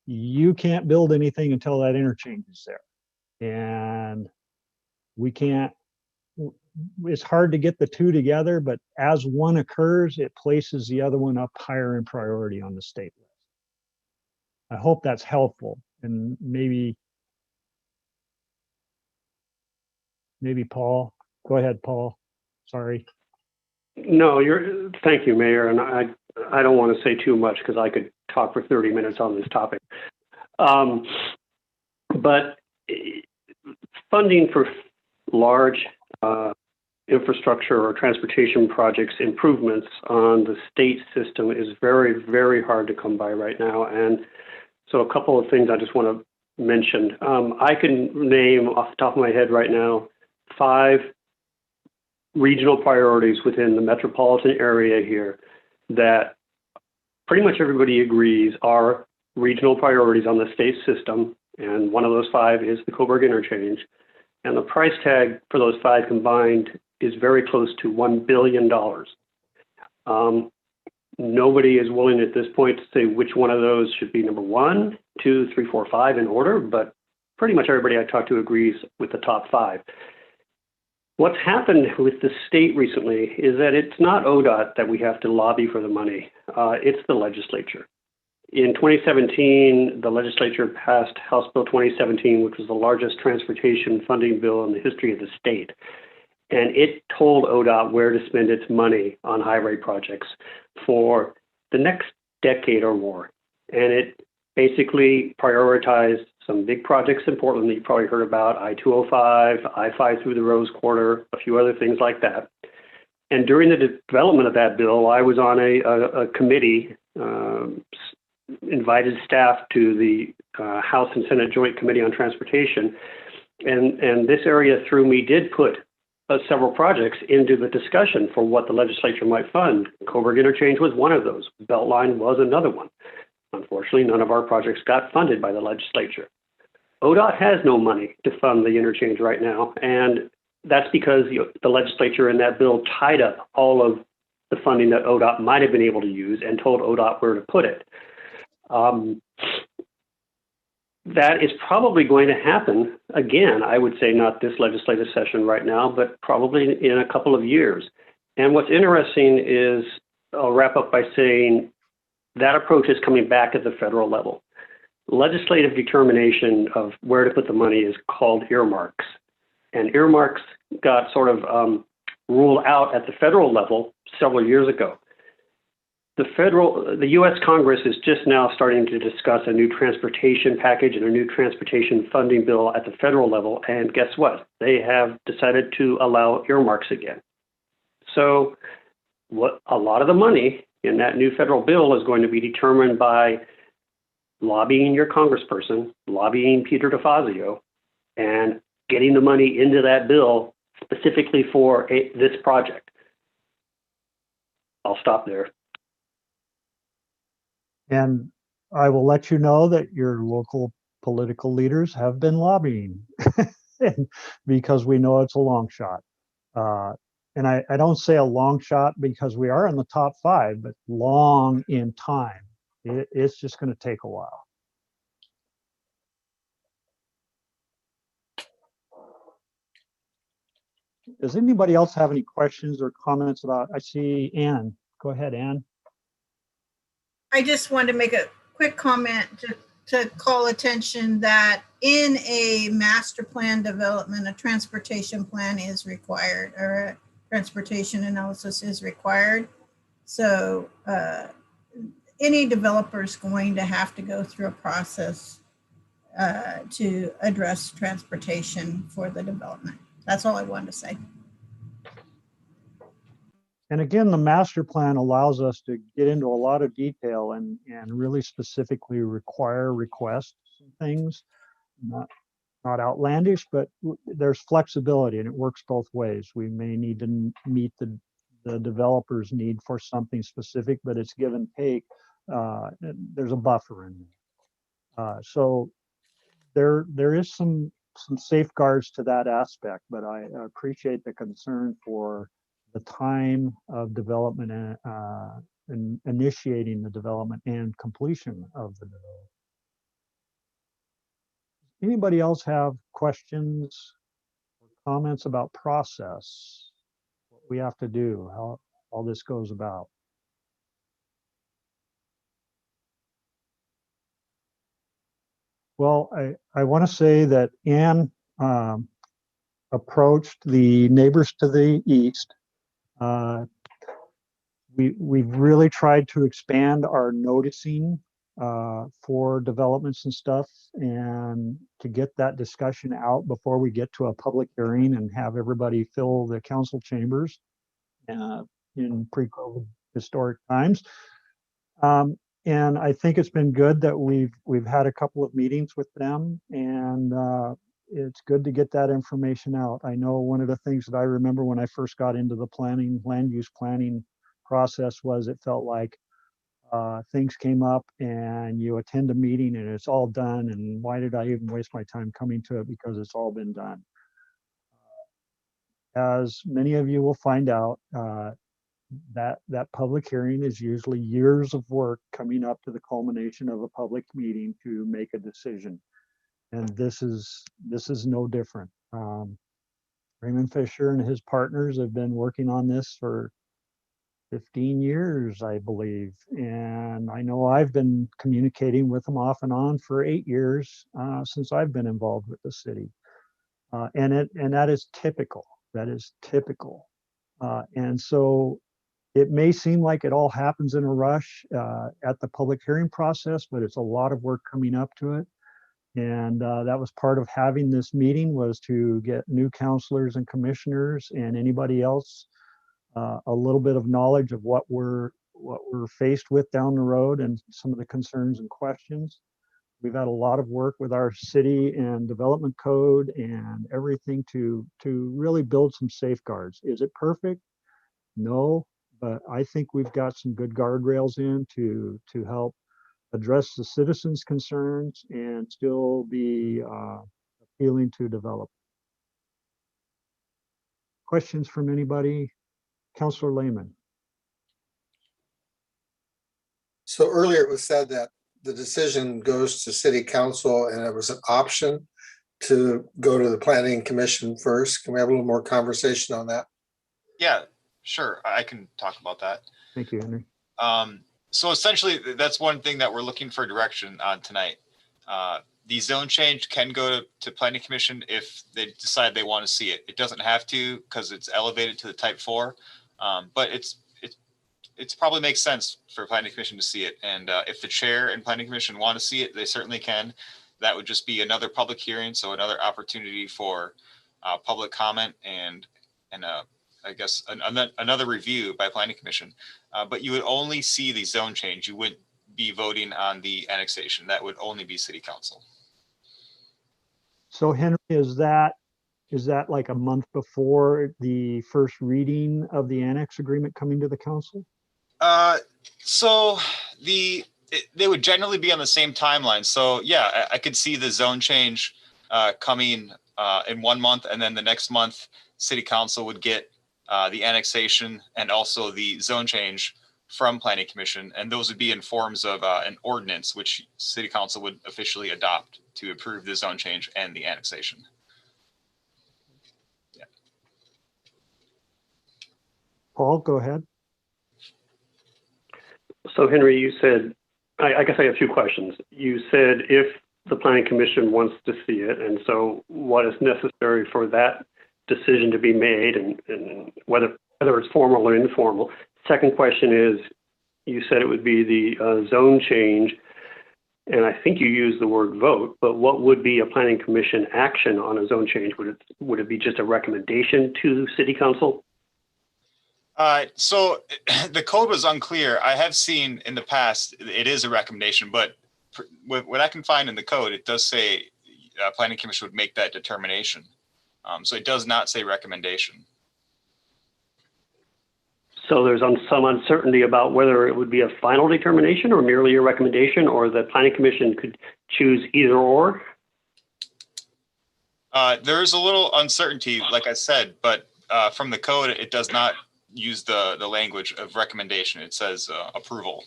you can't build anything until that interchange is there. And we can't, it's hard to get the two together, but as one occurs, it places the other one up higher in priority on the state list. I hope that's helpful. And maybe Paul, go ahead, Paul. Sorry. No, thank you, Mayor. And I don't want to say too much because I could talk for 30 minutes on this topic. But funding for large infrastructure or transportation projects improvements on the state system is very, very hard to come by right now. And so a couple of things I just want to mention. I can name off the top of my head right now 5 regional priorities within the metropolitan area here that pretty much everybody agrees are regional priorities on the state system. And one of those 5 is the Coburg Interchange. And the price tag for those 5 combined is very close to $1 billion. Nobody is willing at this point to say which one of those should be number 1, 2, 3, 4, 5 in order, but pretty much everybody I talked to agrees with the top 5. What's happened with the state recently is that it's not ODOT that we have to lobby for the money. It's the legislature. In 2017, the legislature passed House Bill 2017, which was the largest transportation funding bill in the history of the state. And it told ODOT where to spend its money on highway projects for the next decade or more. And it basically prioritized some big projects in Portland that you probably heard about, I-205, I-5 through the Rose Quarter, a few other things like that. And during the development of that bill, I was on a committee, invited staff to the House and Senate Joint Committee on Transportation. And this area through me did put several projects into the discussion for what the legislature might fund. Coburg Interchange was one of those. Beltline was another one. Unfortunately, none of our projects got funded by the legislature. ODOT has no money to fund the interchange right now, and that's because the legislature in that bill tied up all of the funding that ODOT might have been able to use and told ODOT where to put it. That is probably going to happen again. I would say not this legislative session right now, but probably in a couple of years. And what's interesting is, I'll wrap up by saying that approach is coming back at the federal level. Legislative determination of where to put the money is called earmarks. And earmarks got sort of ruled out at the federal level several years ago. the U.S. Congress is just now starting to discuss a new transportation package and a new transportation funding bill at the federal level. And guess what? They have decided to allow earmarks again. So what a lot of the money in that new federal bill is going to be determined by lobbying your congressperson, lobbying Peter DeFazio, and getting the money into that bill specifically for this project. I'll stop there. And I will let you know that your local political leaders have been lobbying because we know it's a long shot. And I don't say a long shot because we are in the top 5, but long in time. It's just going to take a while. Does anybody else have any questions or comments about? I see Ann. Go ahead, Ann. I just wanted to make a quick comment to call attention that in a master plan development, a transportation plan is required, or a transportation analysis is required. So any developer is going to have to go through a process to address transportation for the development. That's all I wanted to say. And again, the master plan allows us to get into a lot of detail and really specifically request some things, not outlandish, but there's flexibility and it works both ways. We may need to meet the developer's need for something specific, but it's give and take. There's a buffer in there. So there is some safeguards to that aspect, but I appreciate the concern for the time of development and initiating the development and completion of the development. Anybody else have questions or comments about process, what we have to do, how all this goes about? Well, I want to say that Ann approached the neighbors to the east. We've really tried to expand our noticing for developments and stuff, and to get that discussion out before we get to a public hearing and have everybody fill the council chambers in pre-COVID historic times. And I think it's been good that we've had a couple of meetings with them, and it's good to get that information out. I know one of the things that I remember when I first got into the land use planning process was it felt like things came up and you attend a meeting and it's all done, and why did I even waste my time coming to it because it's all been done. As many of you will find out, that public hearing is usually years of work coming up to the culmination of a public meeting to make a decision. And this is no different. Raymond Fisher and his partners have been working on this for 15 years, I believe. And I know I've been communicating with them off and on for 8 years since I've been involved with the city. And that is typical. That is typical. And so it may seem like it all happens in a rush at the public hearing process, but it's a lot of work coming up to it. And that was part of having this meeting, was to get new counselors and commissioners and anybody else a little bit of knowledge of what we're faced with down the road and some of the concerns and questions. We've had a lot of work with our city and development code and everything to really build some safeguards. Is it perfect? No, but I think we've got some good guardrails in to help address the citizens' concerns and still be appealing to develop. Questions from anybody? Councilor Lehman. So earlier it was said that the decision goes to city council and it was an option to go to the planning commission first. Can we have a little more conversation on that? Yeah, sure. I can talk about that. Thank you, Henry. So essentially, that's one thing that we're looking for direction on tonight. The zone change can go to planning commission if they decide they want to see it. It doesn't have to because it's elevated to the type 4, but it's probably makes sense for planning commission to see it. And if the chair and planning commission want to see it, they certainly can. That would just be another public hearing, so another opportunity for public comment and I guess another review by planning commission. But you would only see the zone change. You wouldn't be voting on the annexation. That would only be city council. So Henry, is that like a month before the first reading of the annex agreement coming to the council? So they would generally be on the same timeline. So yeah, I could see the zone change coming in 1 month, and then the next month, city council would get the annexation and also the zone change from planning commission, and those would be in forms of an ordinance, which city council would officially adopt to approve the zone change and the annexation. Yeah. Paul, go ahead. So Henry, you said, I guess I have a few questions. You said if the planning commission wants to see it, and so what is necessary for that decision to be made, and whether it's formal or informal. Second question is, you said it would be the zone change, and I think you used the word vote, but what would be a planning commission action on a zone change? Would it be just a recommendation to city council? So the code was unclear. I have seen in the past, it is a recommendation, but what I can find in the code, it does say planning commission would make that determination. So it does not say recommendation. So there's some uncertainty about whether it would be a final determination or merely a recommendation, or the planning commission could choose either or? There's a little uncertainty, like I said, but from the code, it does not use the language of recommendation. It says approval.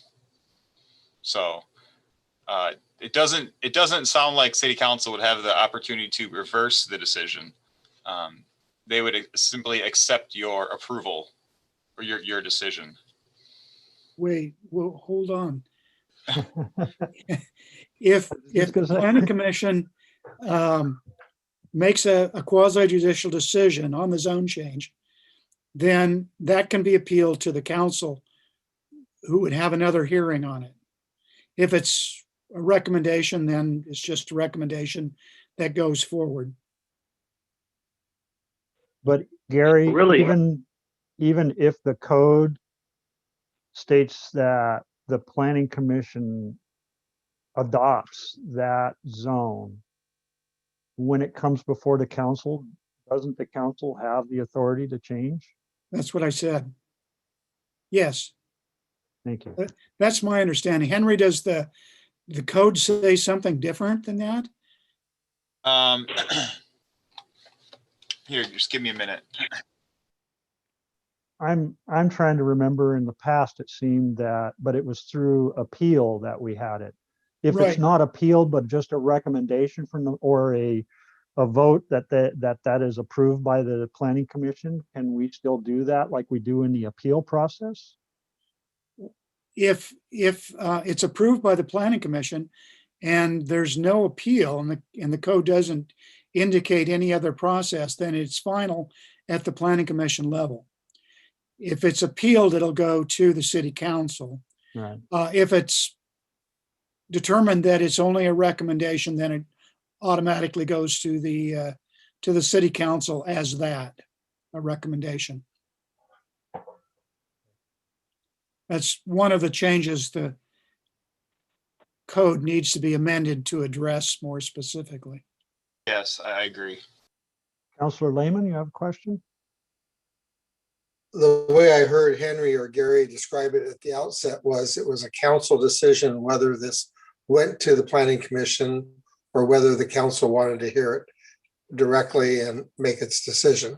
So it doesn't sound like city council would have the opportunity to reverse the decision. They would simply accept your approval or your decision. Wait, well, hold on. If the planning commission makes a quasi judicial decision on the zone change, then that can be appealed to the council, who would have another hearing on it. If it's a recommendation, then it's just a recommendation that goes forward. But Gary, Really? even if the code states that the planning commission adopts that zone, when it comes before the council, doesn't the council have the authority to change? That's what I said. Yes, Thank you. that's my understanding. Henry, does the code say something different than that? Here, just give me a minute. I'm trying to remember, in the past, it seemed that, but it was through appeal that we had it. If Right. it's not appealed, but just a recommendation from the, or a vote that is approved by the planning commission, can we still do that like we do in the appeal process? If it's approved by the planning commission and there's no appeal, and the code doesn't indicate any other process, then it's final at the planning commission level. If it's appealed, it'll go to the city council. Right. If it's determined that it's only a recommendation, then it automatically goes to the city council as that, a recommendation. That's one of the changes the code needs to be amended to address more specifically. Yes, I agree. Councillor Lehman, you have a question? The way I heard Henry or Gary describe it at the outset was it was a council decision whether this went to the planning commission or whether the council wanted to hear it directly and make its decision.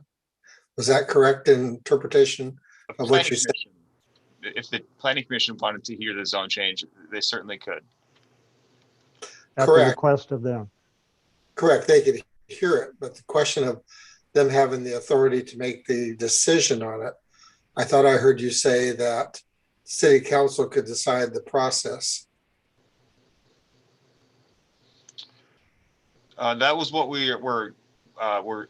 Was that correct interpretation of what you said? If the planning commission wanted to hear the zone change, they certainly could. At the Correct. request of them. Correct, they could hear it, but the question of them having the authority to make the decision on it, I thought I heard you say that city council could decide the process. That was what we were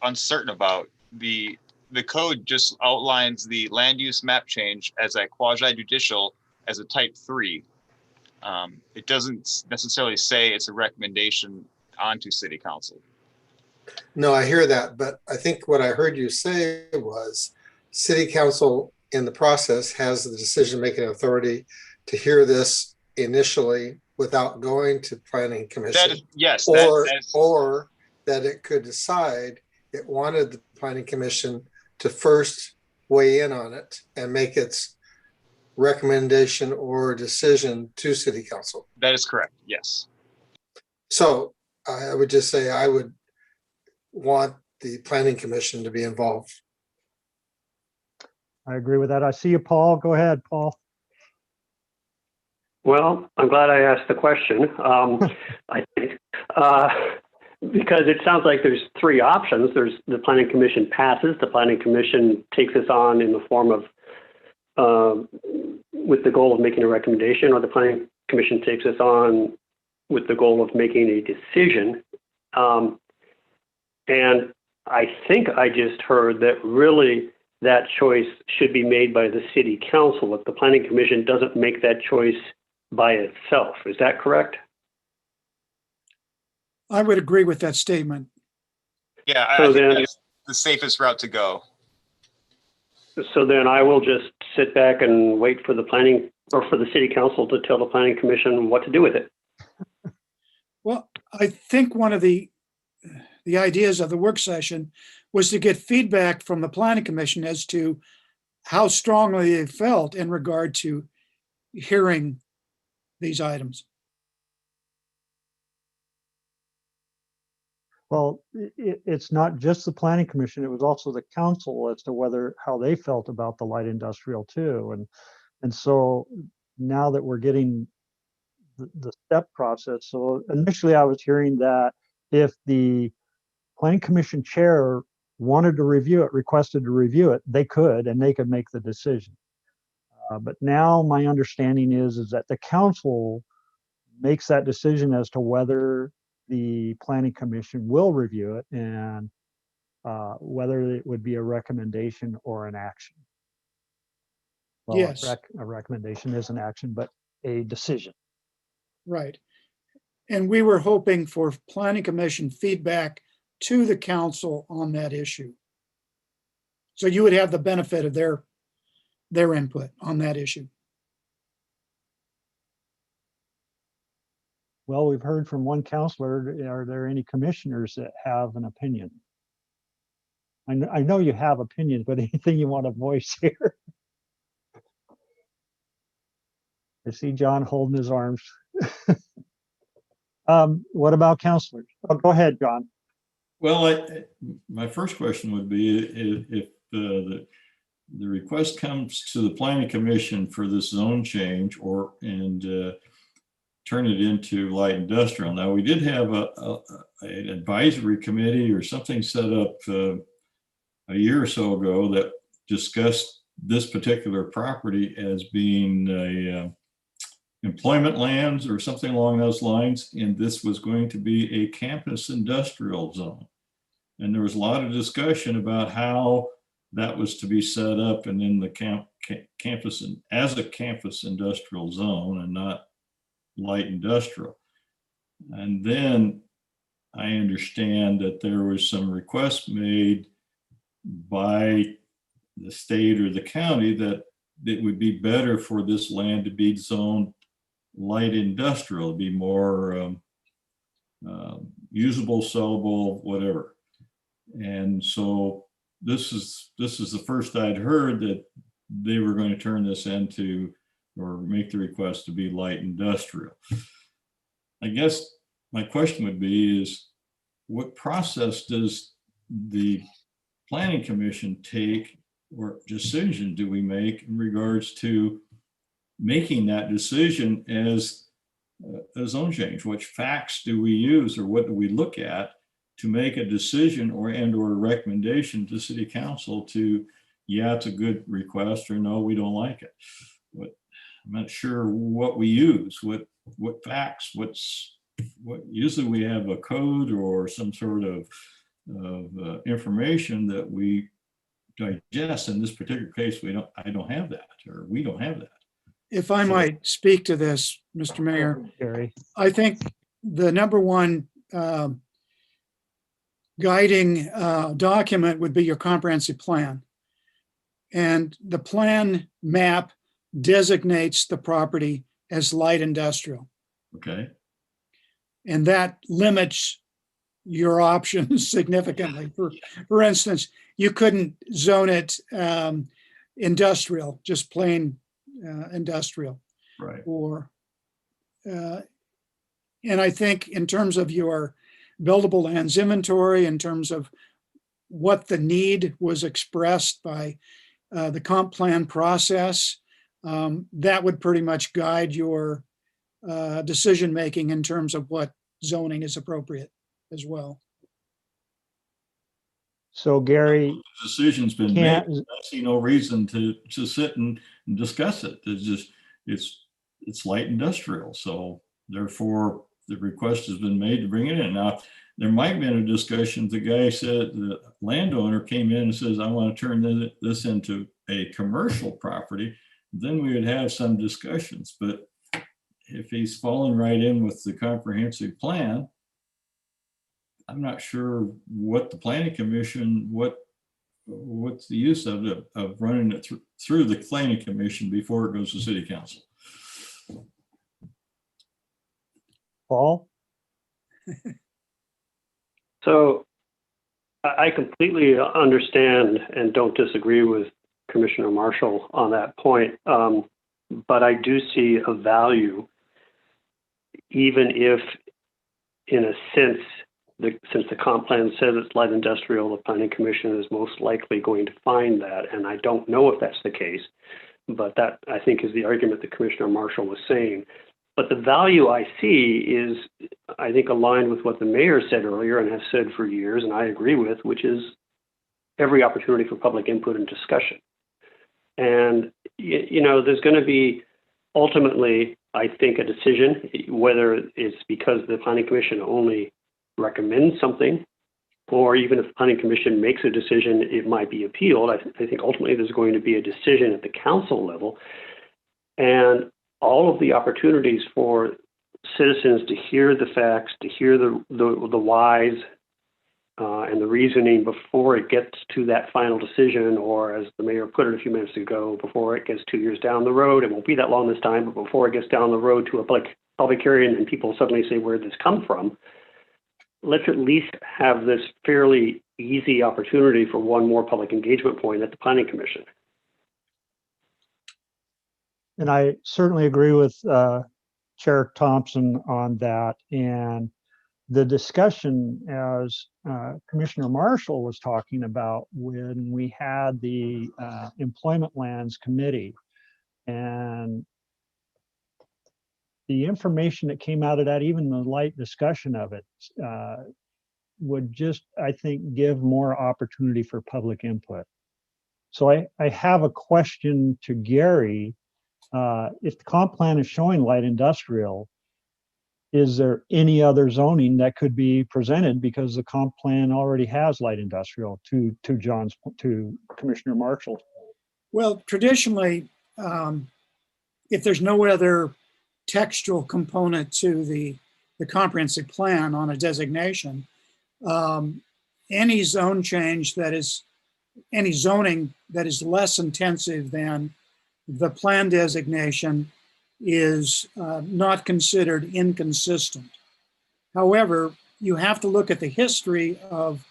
uncertain about. The the code just outlines the land use map change as a quasi judicial as a type 3. It doesn't necessarily say it's a recommendation onto city council. No, I hear that, but I think what I heard you say was city council in the process has the decision-making authority to hear this initially without going to planning That commission. is, yes, Or that it could decide it wanted the planning commission to first weigh in on it and make its recommendation or decision to city council. that is correct. Yes. So I would just say I would want the planning commission to be involved. I agree with that. I see you, Paul. Go ahead, Paul. Well, I'm glad I asked the question. I think because it sounds like there's three options. There's the planning commission passes, the planning commission takes this on in the form of with the goal of making a recommendation, or the planning commission takes this on with the goal of making a decision. And I think I just heard that really that choice should be made by the city council if the planning commission doesn't make that choice by itself. Is that correct? I would agree with that statement. Yeah, I So think then- that's the safest route to go. So then I will just sit back and wait for the planning or for the city council to tell the planning commission what to do with it. Well, I think one of the ideas of the work session was to get feedback from the planning commission as to how strongly they felt in regard to hearing these items. Well, it's not just the planning commission, it was also the council as to how they felt about the light industrial too. And so now that we're getting the step process, so initially I was hearing that if the planning commission chair wanted to review it, requested to review it, they could, and they could make the decision. But now my understanding is that the council makes that decision as to whether the planning commission will review it and whether it would be a recommendation or an action. Well, Yes. a recommendation is an action, but a decision. Right. And we were hoping for planning commission feedback to the council on that issue. So you would have the benefit of their input on that issue. Well, we've heard from one counselor. Are there any commissioners that have an opinion? I know you have opinions, but anything you want to voice here? I see John holding his arms. What about counselors? Oh, go ahead, John. Well, my first question would be if the request comes to the planning commission for this zone change and turn it into light industrial. Now, we did have an advisory committee or something set up a year or so ago that discussed this particular property as being employment lands or something along those lines. And this was going to be a campus industrial zone. And there was a lot of discussion about how that was to be set up and in the campus and as a campus industrial zone and not light industrial. And then I understand that there was some requests made by the state or the county that it would be better for this land to be zoned light industrial, be more usable, sellable, whatever. And so this is the first I'd heard that they were going to turn this into or make the request to be light industrial. I guess my question would be is what process does the planning commission take or decision do we make in regards to making that decision as a zone change? Which facts do we use or what do we look at to make a decision or a recommendation to city council to, yeah, it's a good request or no, we don't like it. I'm not sure what we use, what facts, usually we have a code or some sort of information that we digest. In this particular case, I don't have that, or we don't have that. If I So- might speak to this, Mr. Mayor, Gary, I think the number one guiding document would be your comprehensive plan. And the plan map designates the property as light industrial. Okay, And that limits your options significantly. For instance, you couldn't zone it industrial, just plain industrial. right. Or, and I think in terms of your buildable lands inventory, in terms of what the need was expressed by the comp plan process, that would pretty much guide your decision-making in terms of what zoning is appropriate as well. so Gary, Decision's been made. can't, I see no reason to sit and discuss it. It's light industrial. So therefore, the request has been made to bring it in. Now, there might have been a discussion. The guy said, the landowner came in and says, I want to turn this into a commercial property. Then we would have some discussions. But if he's fallen right in with the comprehensive plan, I'm not sure what the planning commission, what's the use of it, of running it through the planning commission before it goes to city council. Paul? So I completely understand and don't disagree with Commissioner Marshall on that point. But I do see a value, even if, in a sense, since the comp plan says it's light industrial, the planning commission is most likely going to find that. And I don't know if that's the case, but that, I think, is the argument that Commissioner Marshall was saying. But the value I see is, I think, aligned with what the mayor said earlier and has said for years, and I agree with, which is every opportunity for public input and discussion. And, there's going to be ultimately, I think, a decision, whether it's because the planning commission only recommends something, or even if the planning commission makes a decision, it might be appealed. I think ultimately there's going to be a decision at the council level. And all of the opportunities for citizens to hear the facts, to hear the whys and the reasoning before it gets to that final decision, or as the mayor put it a few minutes ago, before it gets 2 years down the road. It won't be that long this time, but before it gets down the road to a public hearing and people suddenly say, where did this come from? Let's at least have this fairly easy opportunity for one more public engagement point at the planning commission. And I certainly agree with Chair Thompson on that. And the discussion, as Commissioner Marshall was talking about when we had the Employment Lands Committee, and the information that came out of that, even the light discussion of it, would just, I think, give more opportunity for public input. So I have a question to Gary. If the comp plan is showing light industrial, is there any other zoning that could be presented, because the comp plan already has light industrial, to Commissioner Marshall? Well, traditionally, if there's no other textual component to the comprehensive plan on a designation, any zone change any zoning that is less intensive than the plan designation is not considered inconsistent. However, you have to look at the history of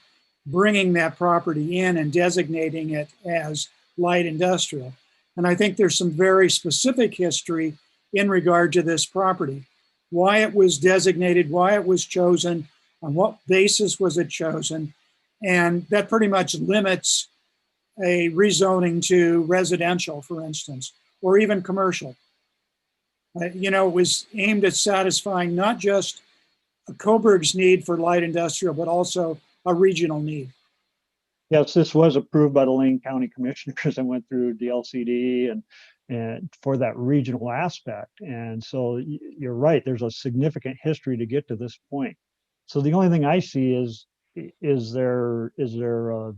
bringing that property in and designating it as light industrial. And I think there's some very specific history in regard to this property, why it was designated, why it was chosen, on what basis was it chosen. And that pretty much limits a rezoning to residential, for instance, or even commercial. It was aimed at satisfying not just a Coburg's need for light industrial, but also a regional need. Yes, this was approved by the Lane County Commissioners and went through DLCD and for that regional aspect. And so you're right, there's a significant history to get to this point. So the only thing I see is there a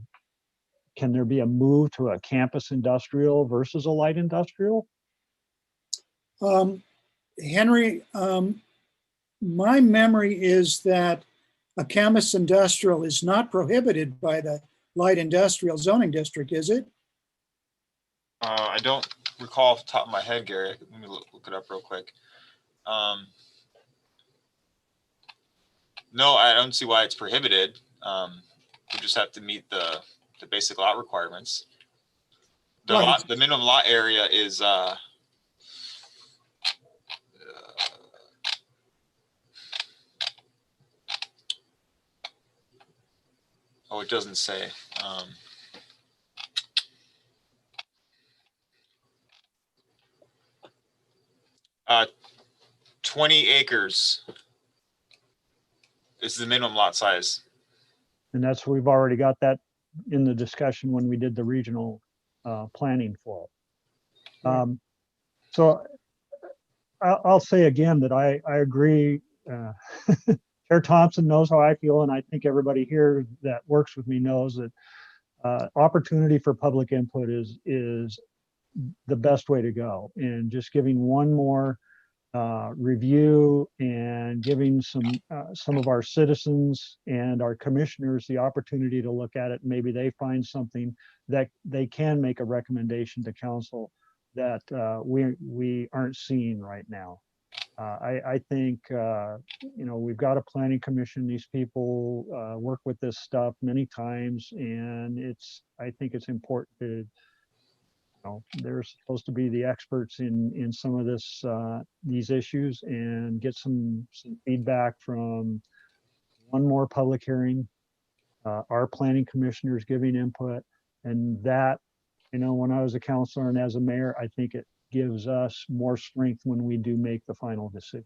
can there be a move to a campus industrial versus a light industrial? Henry, my memory is that a campus industrial is not prohibited by the light industrial zoning district, is it? I don't recall off the top of my head, Gary. Let me look it up real quick. No, I don't see why it's prohibited. We just have to meet the basic lot requirements. Right. The minimum lot area is oh, it doesn't say. 20 acres is the minimum lot size. And that's, we've already got that in the discussion when we did the regional planning for it. So I'll say again that I agree. Chair Thompson knows how I feel, and I think everybody here that works with me knows that opportunity for public input is the best way to go. And just giving one more review and giving some of our citizens and our commissioners the opportunity to look at it. Maybe they find something that they can make a recommendation to council that we aren't seeing right now. I think, we've got a planning commission. These people work with this stuff many times, and I think it's important to, they're supposed to be the experts in some of these issues, and get some feedback from one more public hearing, our planning commissioners giving input, and that, when I was a counselor and as a mayor, I think it gives us more strength when we do make the final decision.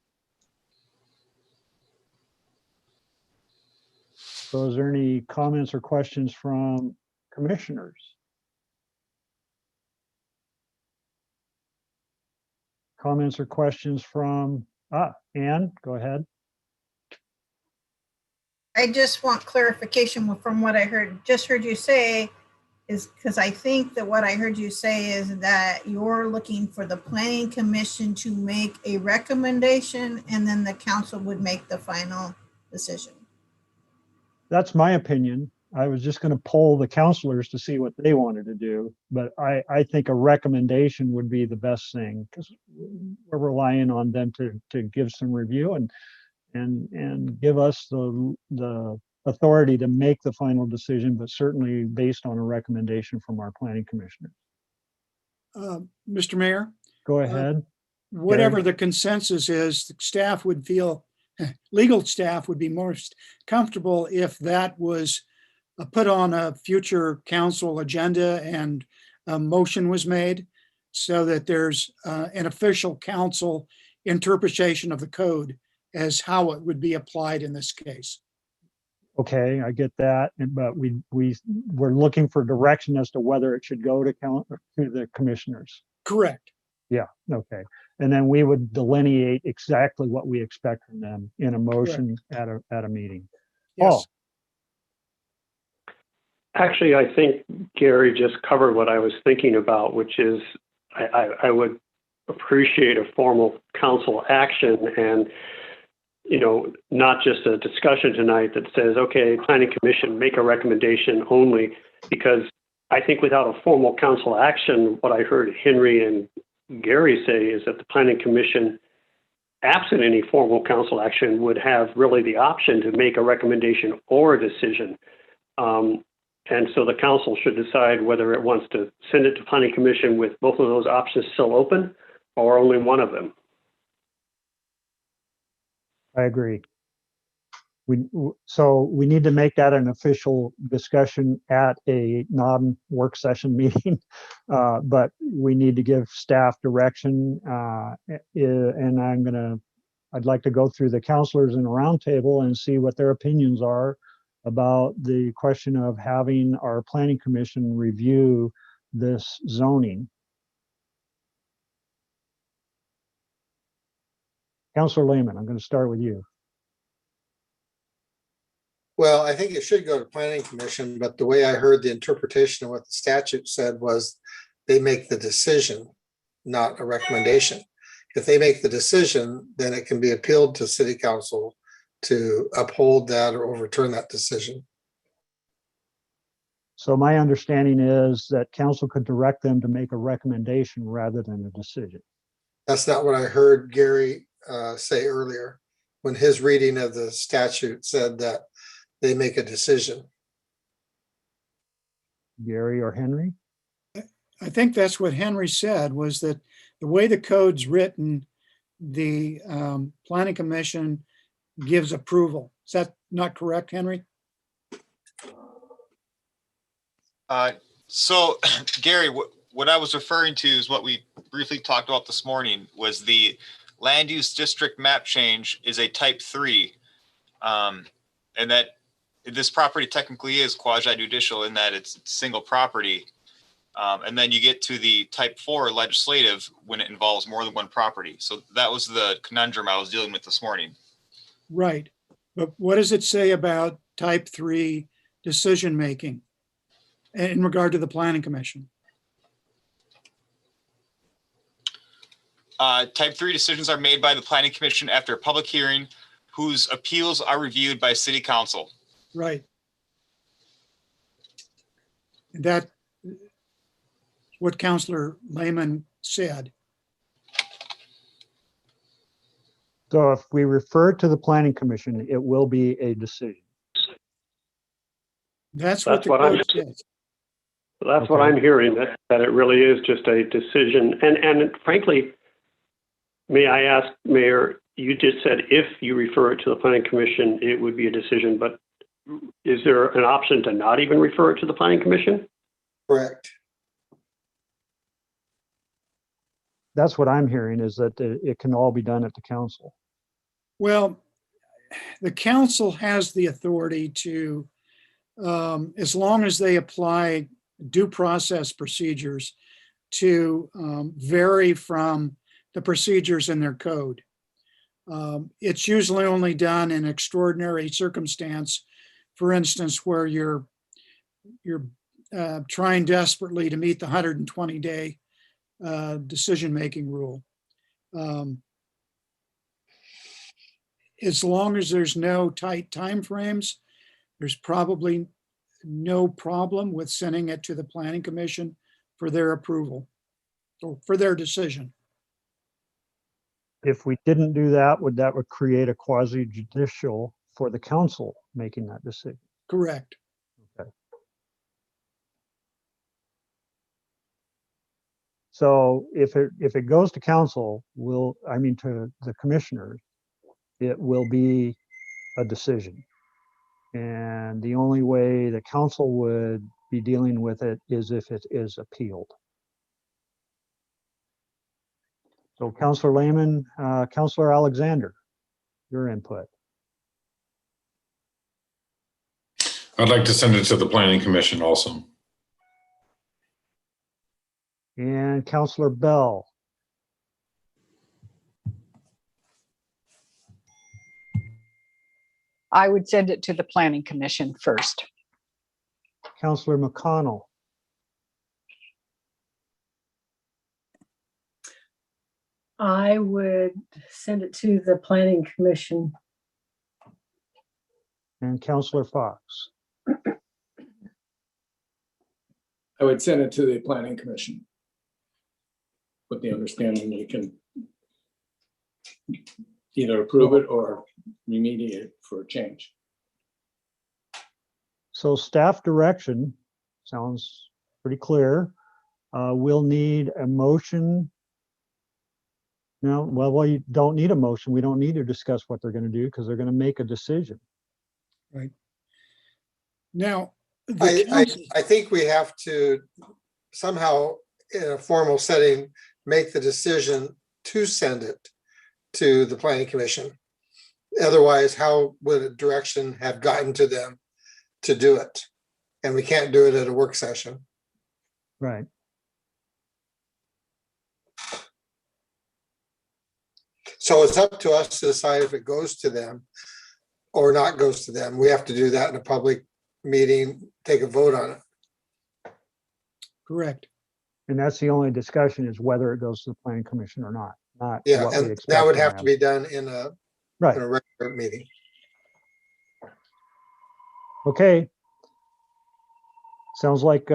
So is there any comments or questions from commissioners? Comments or questions from, Ann, go ahead. I just want clarification from what I heard you say, is because I think that what I heard you say is that you're looking for the planning commission to make a recommendation and then the council would make the final decision. That's my opinion. I was just going to poll the counselors to see what they wanted to do, but I think a recommendation would be the best thing, because we're relying on them to give some review and give us the authority to make the final decision, but certainly based on a recommendation from our planning commissioner. Mr. Mayor, Go ahead. whatever the consensus is, the staff would feel, legal staff would be most comfortable if that was put on a future council agenda and a motion was made, so that there's an official council interpretation of the code as how it would be applied in this case. Okay, I get that, but we're looking for direction as to whether it should go to the commissioners. Correct. Yeah, okay. And then we would delineate exactly what we expect from them in a motion at a meeting. Yes. Actually, I think Gary just covered what I was thinking about, which is I would appreciate a formal council action, and not just a discussion tonight that says, okay, planning commission, make a recommendation only, because I think without a formal council action, what I heard Henry and Gary say is that the planning commission, absent any formal council action, would have really the option to make a recommendation or a decision. And so the council should decide whether it wants to send it to planning commission with both of those options still open, or only one of them. I agree. So we need to make that an official discussion at a non-work session meeting, but we need to give staff direction. And I'd like to go through the counselors in a roundtable and see what their opinions are about the question of having our planning commission review this zoning. Councilor Lehman, I'm going to start with you. Well, I think it should go to planning commission, but the way I heard the interpretation of what the statute said was they make the decision, not a recommendation. If they make the decision, then it can be appealed to city council to uphold that or overturn that decision. So my understanding is that council could direct them to make a recommendation rather than a decision. That's not what I heard Gary say earlier, when his reading of the statute said that they make a decision. Gary or Henry? I think that's what Henry said, was that the way the code's written, the planning commission gives approval. Is that not correct, Henry? So Gary, what I was referring to is what we briefly talked about this morning, was the land use district map change is a type 3. And that this property technically is quasi judicial in that it's single property. And then you get to the type 4 legislative when it involves more than one property. So that was the conundrum I was dealing with this morning. Right. But what does it say about type 3 decision-making in regard to the planning commission? Type 3 decisions are made by the planning commission after a public hearing, whose appeals are reviewed by city council. Right. That what Councilor Lehman said. So if we refer to the planning commission, it will be a decision. That's what the what I'm- code says. That's what Okay. I'm hearing, that it really is just a decision. And frankly, may I ask, Mayor, you just said if you refer it to the planning commission, it would be a decision, but is there an option to not even refer it to the planning commission? Correct. That's what I'm hearing, is that it can all be done at the council. Well, the council has the authority to, as long as they apply due process procedures, to vary from the procedures in their code. It's usually only done in extraordinary circumstance. For instance, where you're trying desperately to meet the 120-day decision-making rule. As long as there's no tight timeframes, there's probably no problem with sending it to the planning commission for their approval or for their decision. If we didn't do that, would create a quasi judicial for the council making that decision? Correct. Okay. So if it goes to council, to the commissioners, it will be a decision. And the only way the council would be dealing with it is if it is appealed. So Councilor Lehman, Councilor Alexander, your input. I'd like to send it to the planning commission also. And Councilor Bell. I would send it to the planning commission first. Councilor McConnell. I would send it to the planning commission. And Councilor Fox. I would send it to the planning commission with the understanding you can either approve it or remediate for a change. So staff direction sounds pretty clear. We'll need a motion. No, well, you don't need a motion. We don't need to discuss what they're going to do because they're going to make a decision. Right. Now, the council- I think we have to somehow, in a formal setting, make the decision to send it to the planning commission. Otherwise, how would a direction have gotten to them to do it? And we can't do it at a work session. Right. So it's up to us to decide if it goes to them. or not goes to them. We have to do that in a public meeting, take a vote on it. Correct. And that's the only discussion is whether it goes to the planning commission or not, not Yeah, what we and expect that would to have to be done in a Right. regular meeting. Okay. Sounds like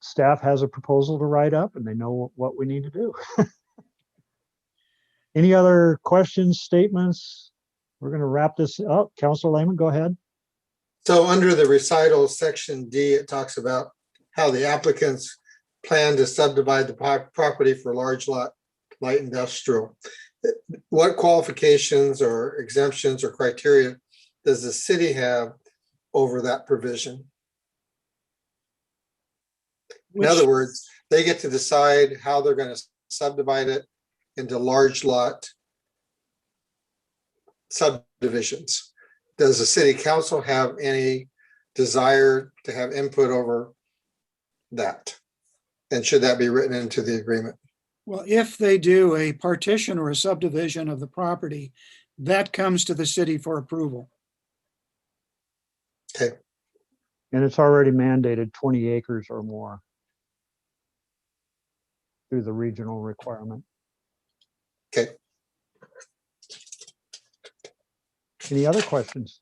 staff has a proposal to write up and they know what we need to do. Any other questions, statements? We're going to wrap this up. Councilor Lehman, go ahead. So under the recital, section D, it talks about how the applicants plan to subdivide the property for large lot light industrial. What qualifications or exemptions or criteria does the city have over that provision? In other words, they get to decide how they're going to subdivide it into large lot subdivisions. Does the city council have any desire to have input over that? And should that be written into the agreement? Well, if they do a partition or a subdivision of the property, that comes to the city for approval. Okay. And it's already mandated 20 acres or more through the regional requirement. Okay. Any other questions?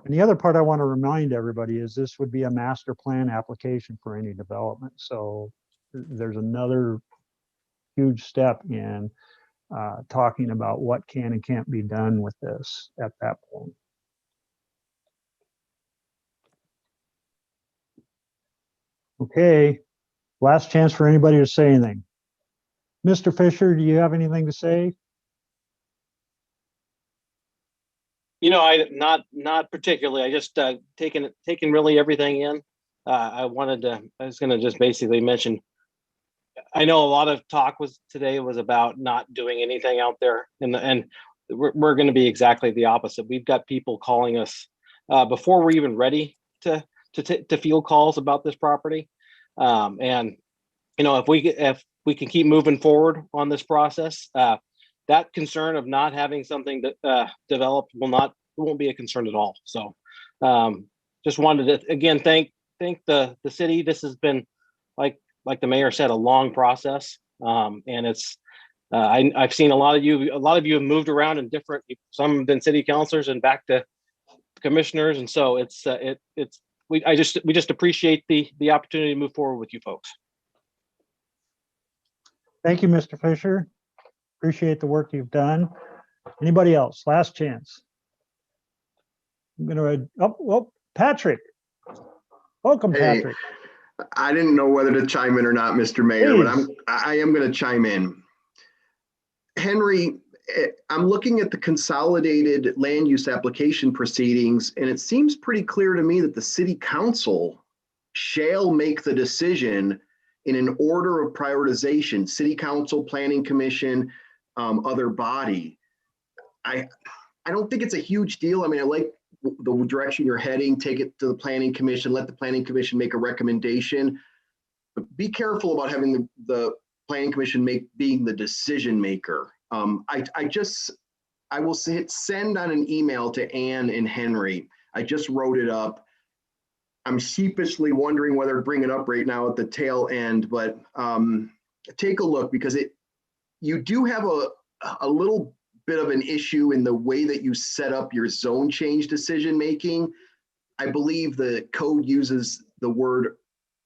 And the other part I want to remind everybody is this would be a master plan application for any development. So there's another huge step in talking about what can and can't be done with this at that point. Okay, last chance for anybody to say anything. Mr. Fisher, do you have anything to say? You know, not particularly. I just taken really everything in. I was going to just basically mention. I know a lot of talk today was about not doing anything out there, and we're going to be exactly the opposite. We've got people calling us before we're even ready to field calls about this property, and you know, if we can keep moving forward on this process. That concern of not having something developed won't be a concern at all. So just wanted to again thank the city. This has been like the mayor said, a long process. And it's I've seen a lot of you have moved around in different, some have been city councilors and back to commissioners. And so we just appreciate the opportunity to move forward with you folks. Thank you, Mr. Fisher. Appreciate the work you've done. Anybody else? Last chance. I'm gonna, Patrick. Welcome, Hey, Patrick. I didn't know whether to chime in or not, Mr. Mayor, Please. but I am going to chime in. Henry, I'm looking at the consolidated land use application proceedings, and it seems pretty clear to me that the city council shall make the decision in an order of prioritization: city council, planning commission, other body. I don't think it's a huge deal. I mean, I like the direction you're heading. Take it to the planning commission, let the planning commission make a recommendation, but be careful about having the planning commission being the decision maker. I will hit send on an email to Ann and Henry. I just wrote it up. I'm sheepishly wondering whether to bring it up right now at the tail end, but take a look, because you do have a little bit of an issue in the way that you set up your zone change decision making. I believe the code uses the word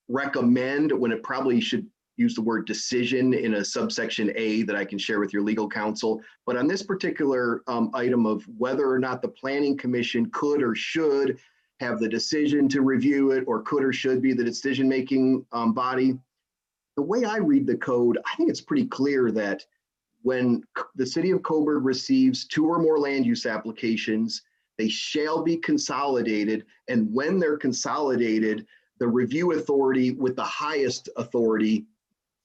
recommend when it probably should use the word decision in a subsection A that I can share with your legal counsel. But on this particular item of whether or not the planning commission could or should have the decision to review it, or could or should be the decision-making body, the way I read the code, I think it's pretty clear that when the city of Coburg receives 2 or more land use applications, they shall be consolidated. And when they're consolidated, the review authority with the highest authority,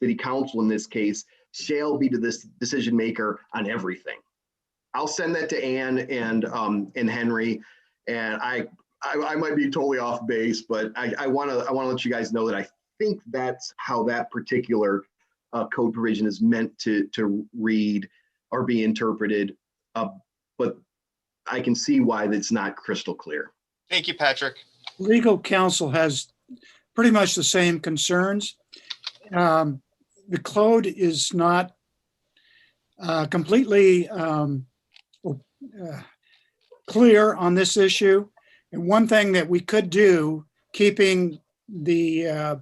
city council in this case, shall be to this decision maker on everything. I'll send that to Ann and Henry, and I might be totally off base, but I want to let you guys know that I think that's how that particular code provision is meant to read. are being interpreted. But I can see why that's not crystal clear. Thank you, Patrick. Legal counsel has pretty much the same concerns. The code is not completely clear on this issue. And one thing that we could do, keeping the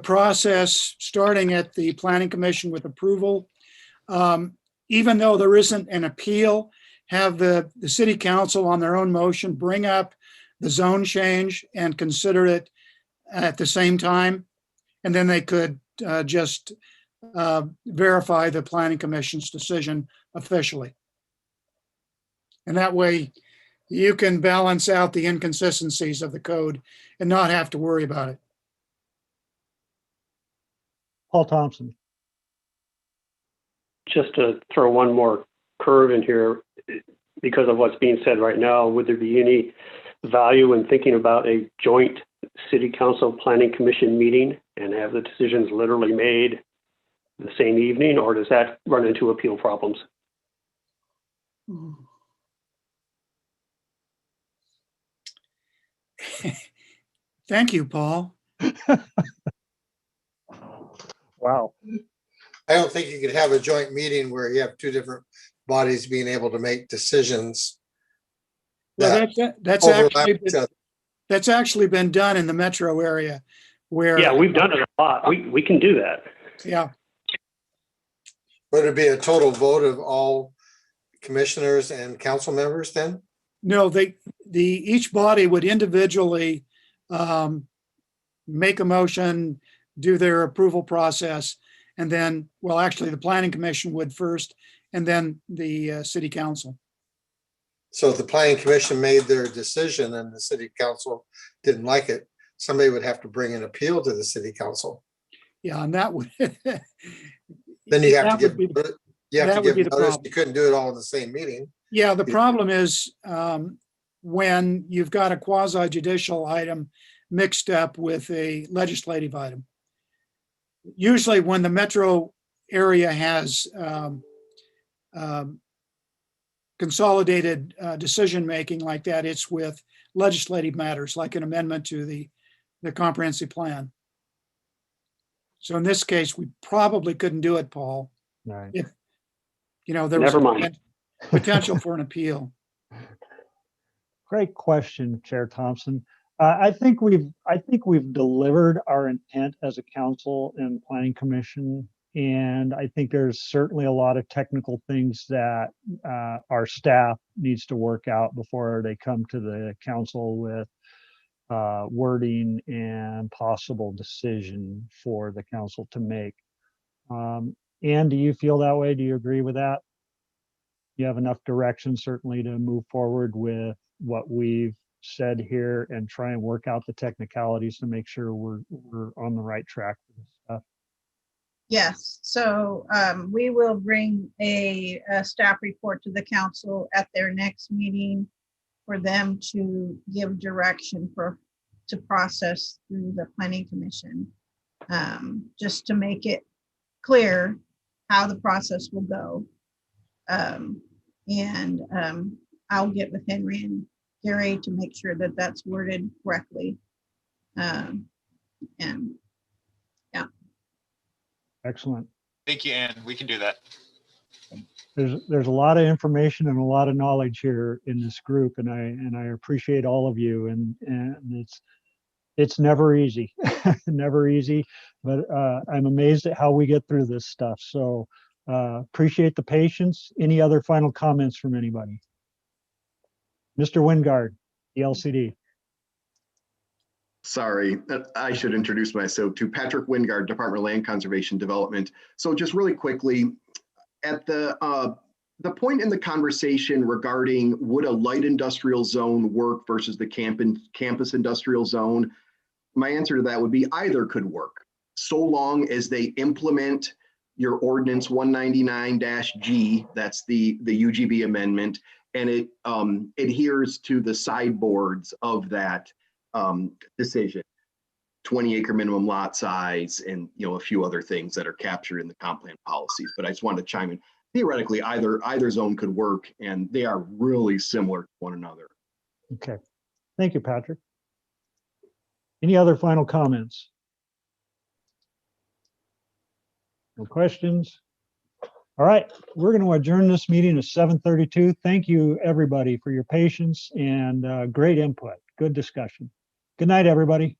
process starting at the Planning Commission with approval, even though there isn't an appeal, have the city council on their own motion bring up the zone change and consider it at the same time. And then they could just verify the Planning Commission's decision officially. And that way you can balance out the inconsistencies of the code and not have to worry about it. Paul Thompson. Just to throw one more curve in here, because of what's being said right now, would there be any value in thinking about a joint city council planning commission meeting and have the decisions literally made the same evening, or does that run into appeal problems? Thank you, Paul. Wow. I don't think you could have a joint meeting where you have two different bodies being able to make decisions. Well, that that's overlap actually each other. that's actually been done in the metro area where. Yeah, we've done it a lot. We can do that. Yeah. Would it be a total vote of all commissioners and council members then? No, each body would individually make a motion, do their approval process, and then, well, actually the Planning Commission would first, and then the city council. So if the planning commission made their decision and the city council didn't like it, somebody would have to bring an appeal to the city council. Yeah, and that would. Then you have to give, that would be give the notice. problem. You couldn't do it all in the same meeting. Yeah, the problem is when you've got a quasi judicial item mixed up with a legislative item. Usually when the metro area has consolidated decision-making like that, it's with legislative matters, like an amendment to the comprehensive plan. So in this case, we probably couldn't do it, Paul. Right. If, there was Never mind. potential for an appeal. Great question, Chair Thompson. I think we've delivered our intent as a council and planning commission, and I think there's certainly a lot of technical things that our staff needs to work out before they come to the council with wording and possible decision for the council to make. Ann, do you feel that way? Do you agree with that? You have enough direction certainly to move forward with what we've said here and try and work out the technicalities to make sure we're on the right track for this stuff. Yes, so we will bring a staff report to the council at their next meeting for them to give direction to process through the planning commission, just to make it clear how the process will go. I'll get with Henry and Gary to make sure that that's worded correctly. And yeah. Excellent. Thank you, Ann. We can do that. There's a lot of information and a lot of knowledge here in this group, and I appreciate all of you, and it's never easy, never easy, but I'm amazed at how we get through this stuff. So appreciate the patience. Any other final comments from anybody? Mr. Wingard, the LCD. Sorry, I should introduce myself to Patrick Wingard, Department of Land Conservation Development. So just really quickly, at the point in the conversation regarding would a light industrial zone work versus the campus industrial zone, my answer to that would be either could work, so long as they implement your ordinance 199-G, that's the UGB amendment, and it adheres to the sideboards of that decision, 20-acre minimum lot size, and a few other things that are captured in the comp plan policies. But I just wanted to chime in. theoretically, either zone could work, and they are really similar to one another. Okay. Thank you, Patrick. Any other final comments? No questions? All right, we're going to adjourn this meeting at 7:32. Thank you, everybody, for your patience and great input. Good discussion. Good night, everybody.